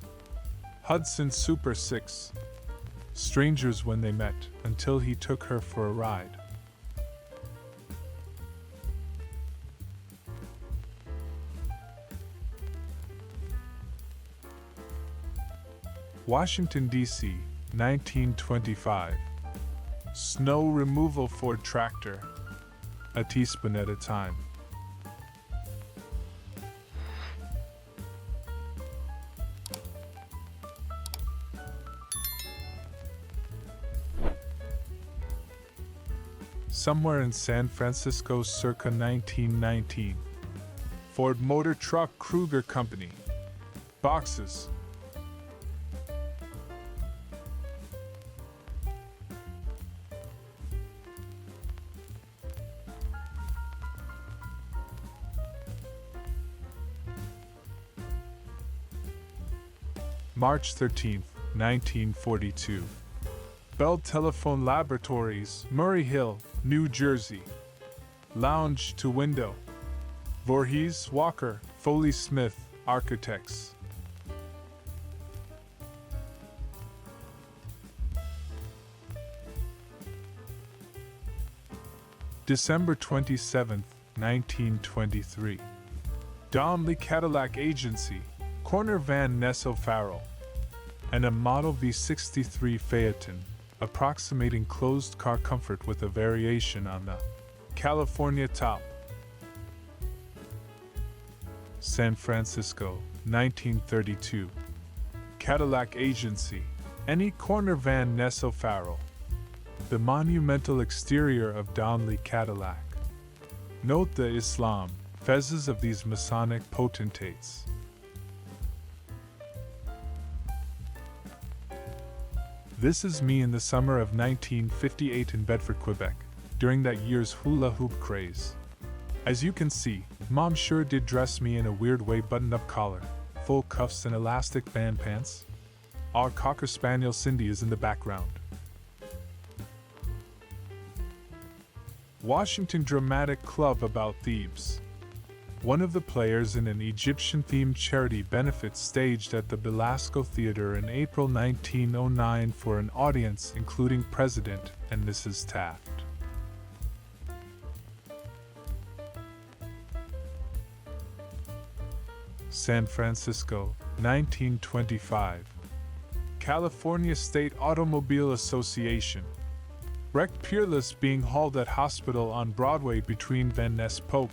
A: Hudson Super 6. Strangers when they met, until he took her for a ride. Washington, D.C., 1925. Snow removal Ford tractor. A teaspoon at a time. Somewhere in San Francisco circa 1919. Ford Motor Truck Kruger Company. Boxes. March 13, 1942. Bell Telephone Laboratories, Murray Hill, New Jersey. Lounge to window. Voorhees, Walker, Foley Smith, Architects. December 27, 1923. Donnelly Cadillac Agency, corner van Ness O'Farrell, and a Model V63 Phaeton, approximating closed car comfort with a variation on the California top. San Francisco, 1932. Cadillac Agency, Any corner Van Ness O'Farrell. The monumental exterior of Downley Cadillac. Note the Islam, fezzes of these Masonic potentates. This is me in the summer of 1958 in Bedford, Quebec, during that year's hula hoop craze. As you can see, Mom sure did dress me in a weird way, button-up collar, full cuffs and elastic band pants. Our Cocker Spaniel Cindy is in the background. Washington Dramatic Club about thieves. One of the players in an Egyptian-themed charity benefit staged at the Belasco Theater in April 1909 for an audience including President and Mrs. Taft. San Francisco, 1925. California State Automobile Association. Wrecked Peerless being hauled at hospital on Broadway between Van Ness Polk.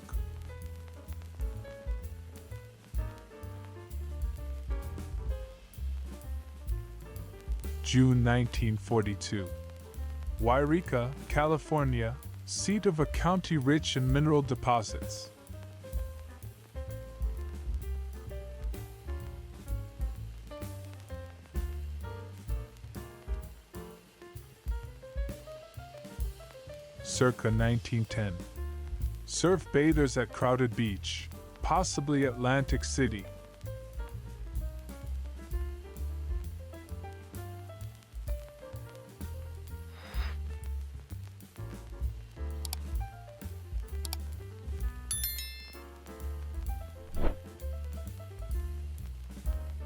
A: June 1942. Wairika, California, seat of a county rich in mineral deposits. Circa 1910. Surf bathers at crowded beach, possibly Atlantic City.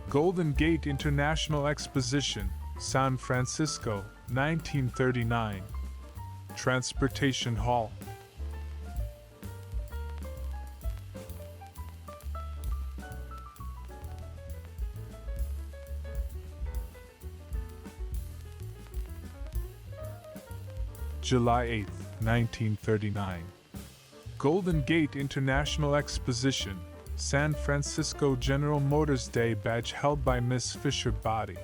A: Golden Gate International Exposition, San Francisco, 1939. Transportation Hall. July 8, 1939. Golden Gate International Exposition, San Francisco General Motors Day badge held by Miss Fisher Body.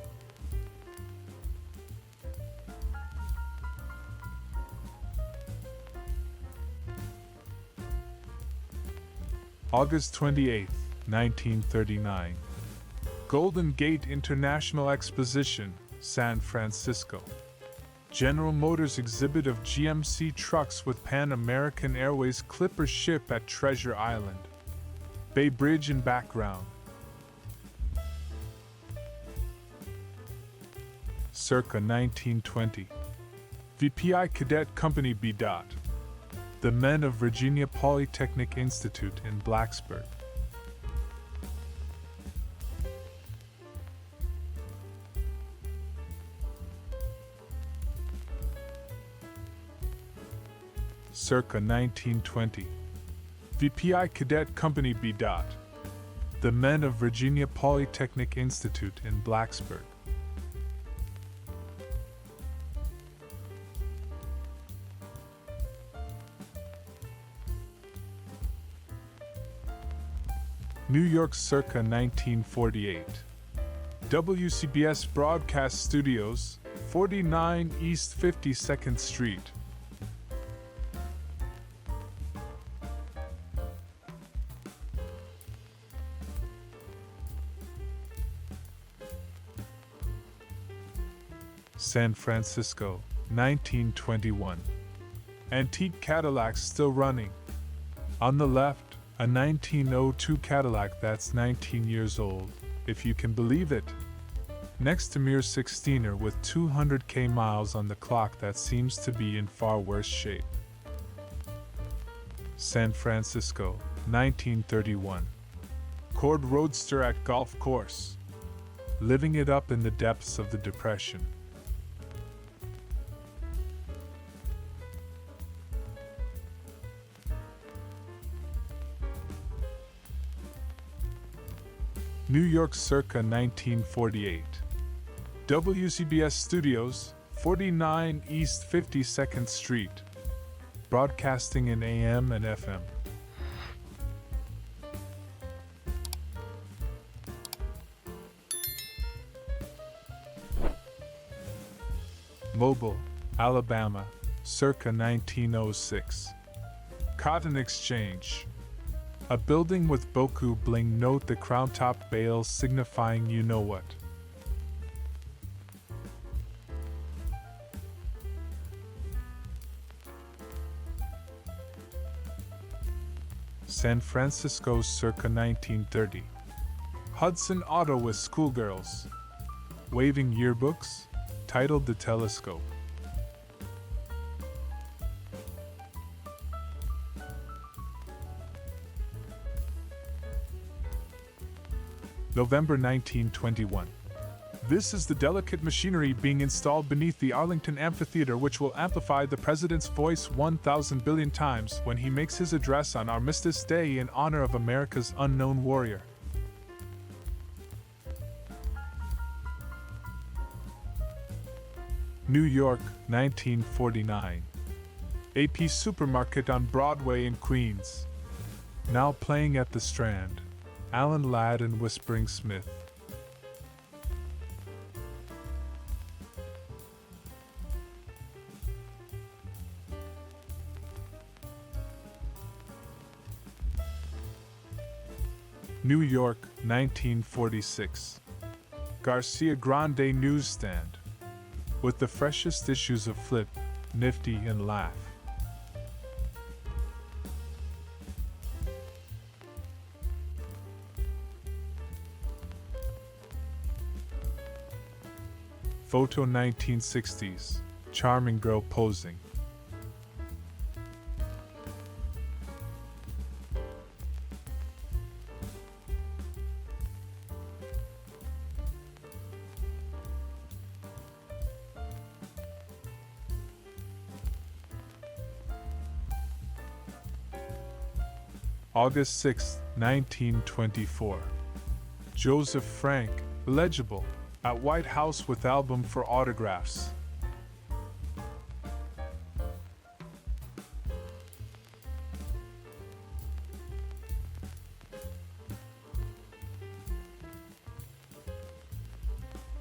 A: August 28, 1939. Golden Gate International Exposition, San Francisco. General Motors exhibit of GMC trucks with Pan American Airways Clipper ship at Treasure Island. Bay Bridge in background. Circa 1920. VPI Cadet Company B. The men of Virginia Polytechnic Institute in Blacksburg. Circa 1920. VPI Cadet Company B. The men of Virginia Polytechnic Institute in Blacksburg. New York circa 1948. WCBS Broadcast Studios, 49 East 52nd Street. San Francisco, 1921. Antique Cadillacs still running. On the left, a 1902 Cadillac that's 19 years old, if you can believe it. Next to mere 16er with 200k miles on the clock that seems to be in far worse shape. San Francisco, 1931. Cord Roadster at golf course. Living it up in the depths of the Depression. New York circa 1948. WCBS Studios, 49 East 52nd Street. Broadcasting in AM and FM. Mobile, Alabama, circa 1906. Cotton Exchange. A building with boku bling, note the crown top bales signifying you know what. San Francisco circa 1930. Hudson Auto with schoolgirls. Waving yearbooks, titled The Telescope. November 1921. This is the delicate machinery being installed beneath the Arlington Amphitheater, which will amplify the President's voice 1,000 billion times when he makes his address on Armistice Day in honor of America's unknown warrior. New York, 1949. AP Supermarket on Broadway in Queens. Now playing at the Strand. Alan Ladd and Whispering Smith. New York, 1946. Garcia Grande Newsstand. With the freshest issues of Flip, Nifty, and Laugh. Photo 1960s. Charming girl posing. August 6, 1924. Joseph Frank, illegible, at White House with album for autographs.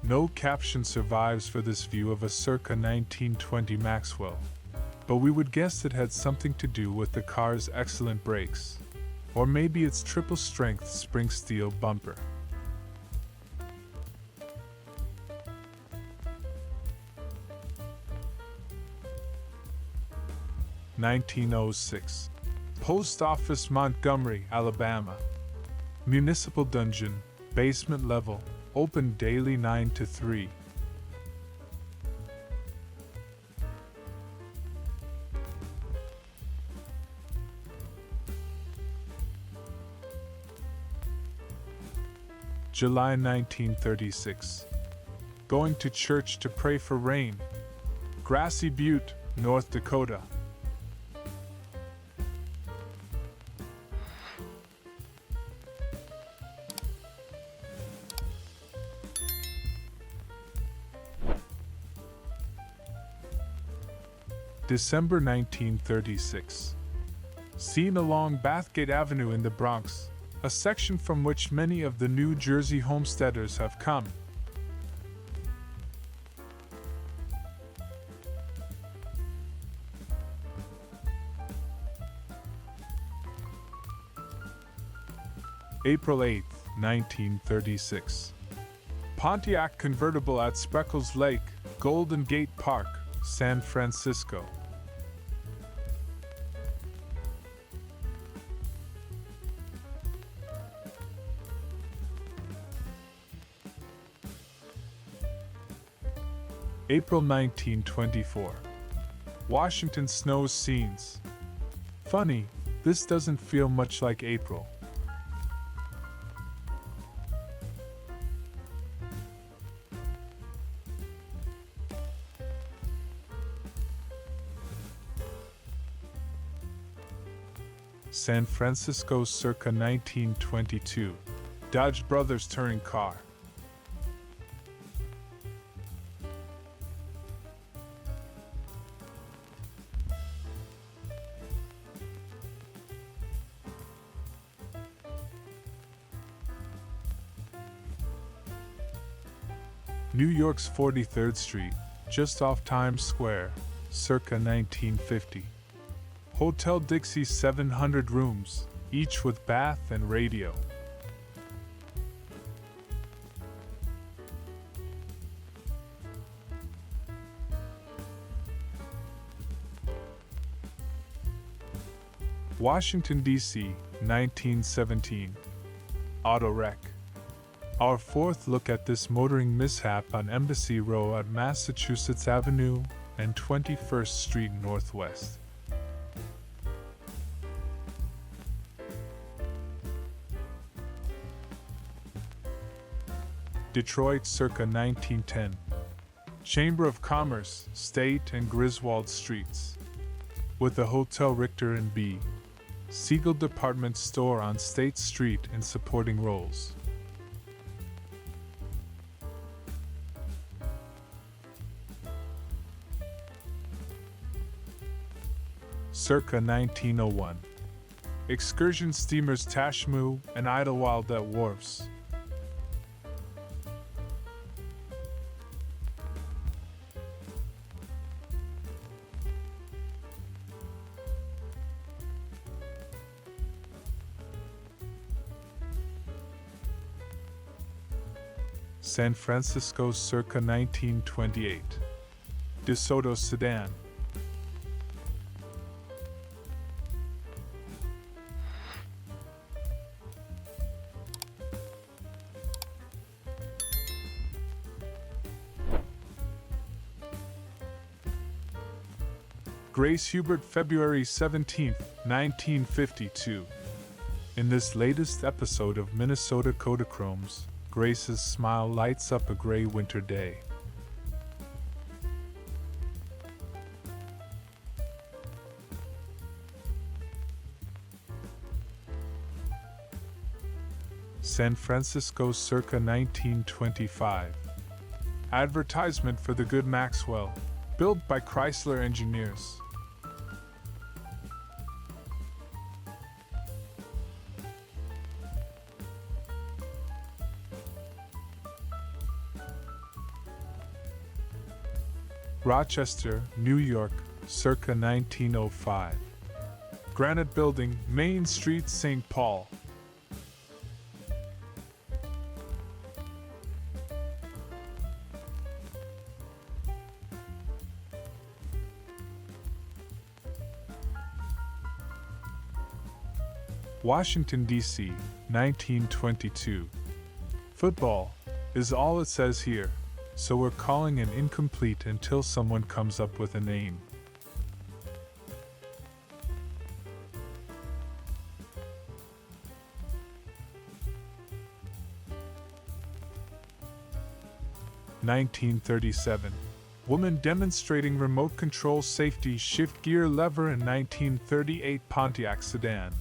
A: No caption survives for this view of a circa 1920 Maxwell, but we would guess it had something to do with the car's excellent brakes, or maybe its triple-strength spring steel bumper. (1906) Post Office, Montgomery, Alabama. Municipal dungeon, basement level, open daily 9 to 3. July 1936. Going to church to pray for rain. Grassy Butte, North Dakota. December 1936. Seen along Bathgate Avenue in the Bronx, a section from which many of the New Jersey homesteaders have come. April 8, 1936. Pontiac convertible at Spreckles Lake, Golden Gate Park, San Francisco. April 1924. Washington snows scenes. Funny, this doesn't feel much like April. San Francisco circa 1922. Dodge Brothers touring car. New York's 43rd Street, just off Times Square, circa 1950. Hotel Dixie 700 rooms, each with bath and radio. Washington, D.C., 1917. Auto wreck. Our fourth look at this motoring mishap on Embassy Row at Massachusetts Avenue and 21st Street Northwest. Detroit, circa 1910. Chamber of Commerce, State and Griswold Streets. With the Hotel Richter and B. Siegel Department Store on State Street in supporting roles. Circa 1901. Excursion steamers Tashmoo and Idlewild at wharfs. San Francisco, circa 1928. DeSoto sedan. Grace Hubert, February 17, 1952. In this latest episode of Minnesota Kodachromes, Grace's smile lights up a gray winter day. San Francisco, circa 1925. Advertisement for the Good Maxwell, built by Chrysler Engineers. Rochester, New York, circa 1905. Granite Building, Main Street, St. Paul. Washington, D.C., 1922. Football is all it says here, so we're calling it incomplete until someone comes up with a name. (1937) Woman demonstrating remote control safety shift gear lever in 1938 Pontiac sedan.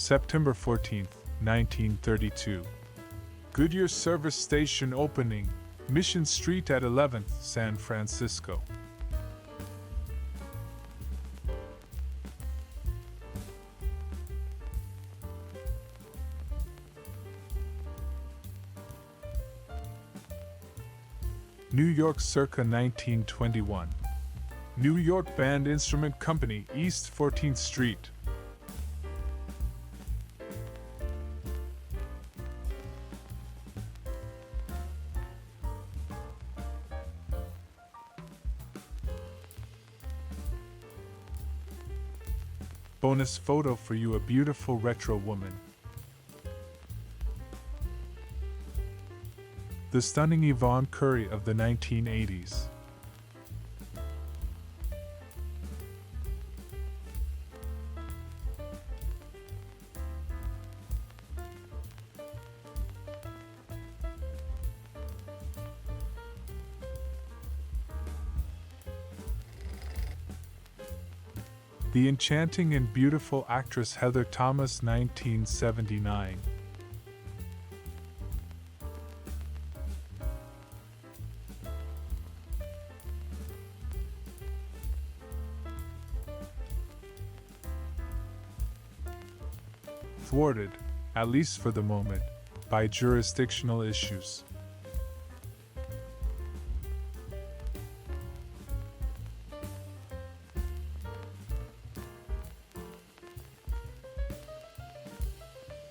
A: September 14, 1932. Goodyear Service Station opening, Mission Street at 11th, San Francisco. New York, circa 1921. New York Band Instrument Company, East 14th Street. Bonus photo for you, a beautiful retro woman. The stunning Yvonne Curry of the 1980s. The enchanting and beautiful actress Heather Thomas, 1979. thwarted, at least for the moment, by jurisdictional issues.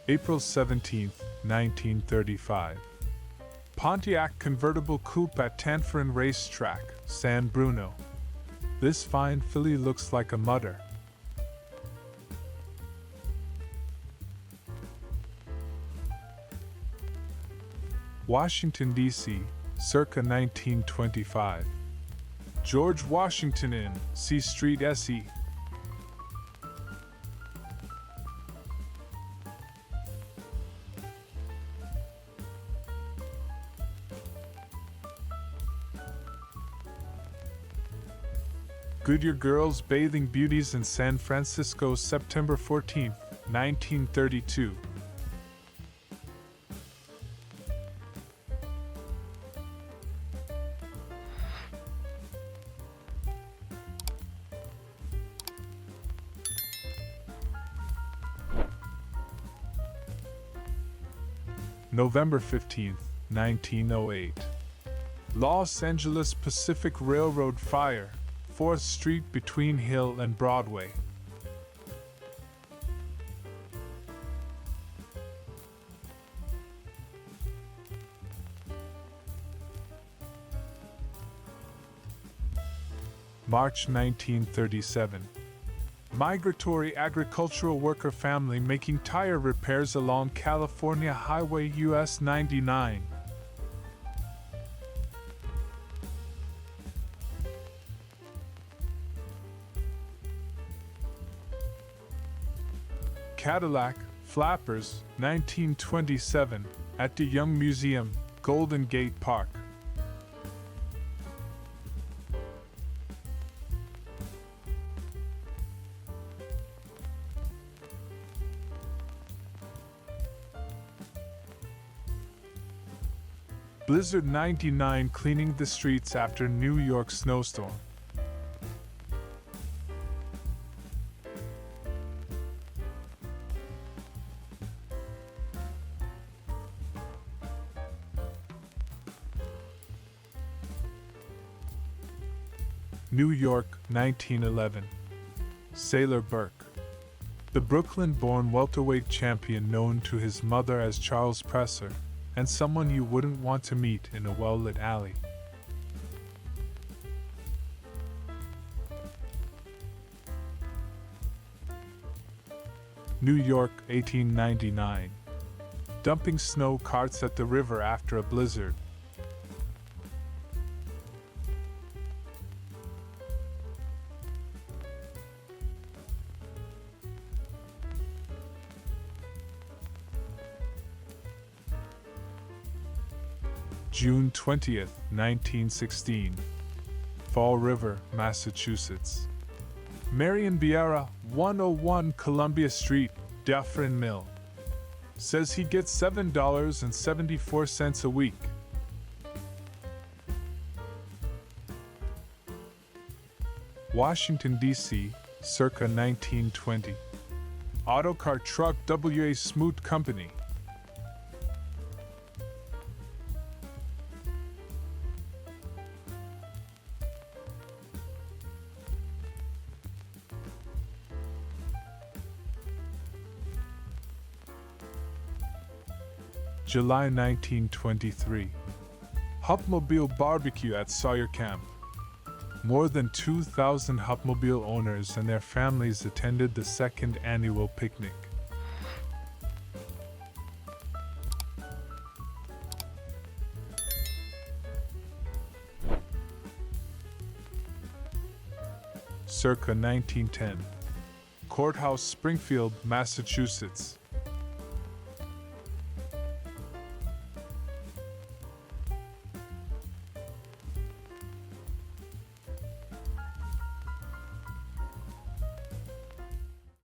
A: April 17, 1935. Pontiac convertible coupe at Tanforan Racetrack, San Bruno. This fine filly looks like a mutter. Washington, D.C., circa 1925. George Washington Inn, C Street, S.E. Goodyear Girls Bathing Beauties in San Francisco, September 14, 1932. November 15, 1908. Los Angeles Pacific Railroad fire, 4th Street between Hill and Broadway. March 1937. Migratory agricultural worker family making tire repairs along California Highway US 99. Cadillac, Flappers, 1927, at the Young Museum, Golden Gate Park. Blizzard 99 cleaning the streets after New York snowstorm. New York, 1911. Sailor Burke. The Brooklyn-born welterweight champion known to his mother as Charles Presser, and someone you wouldn't want to meet in a well-lit alley. New York, 1899. Dumping snow carts at the river after a blizzard. June 20th, 1916. Fall River, Massachusetts. Marion Biera, 101 Columbia Street, Dufferin Mill. Says he gets $7.74 a week. Washington, D.C., circa 1920. Autocar truck W.A. Smoot Company. July 1923. Hupmobile barbecue at Sawyer Camp. More than 2,000 Hupmobile owners and their families attended the second annual picnic. Circa 1910. Courthouse, Springfield, Massachusetts.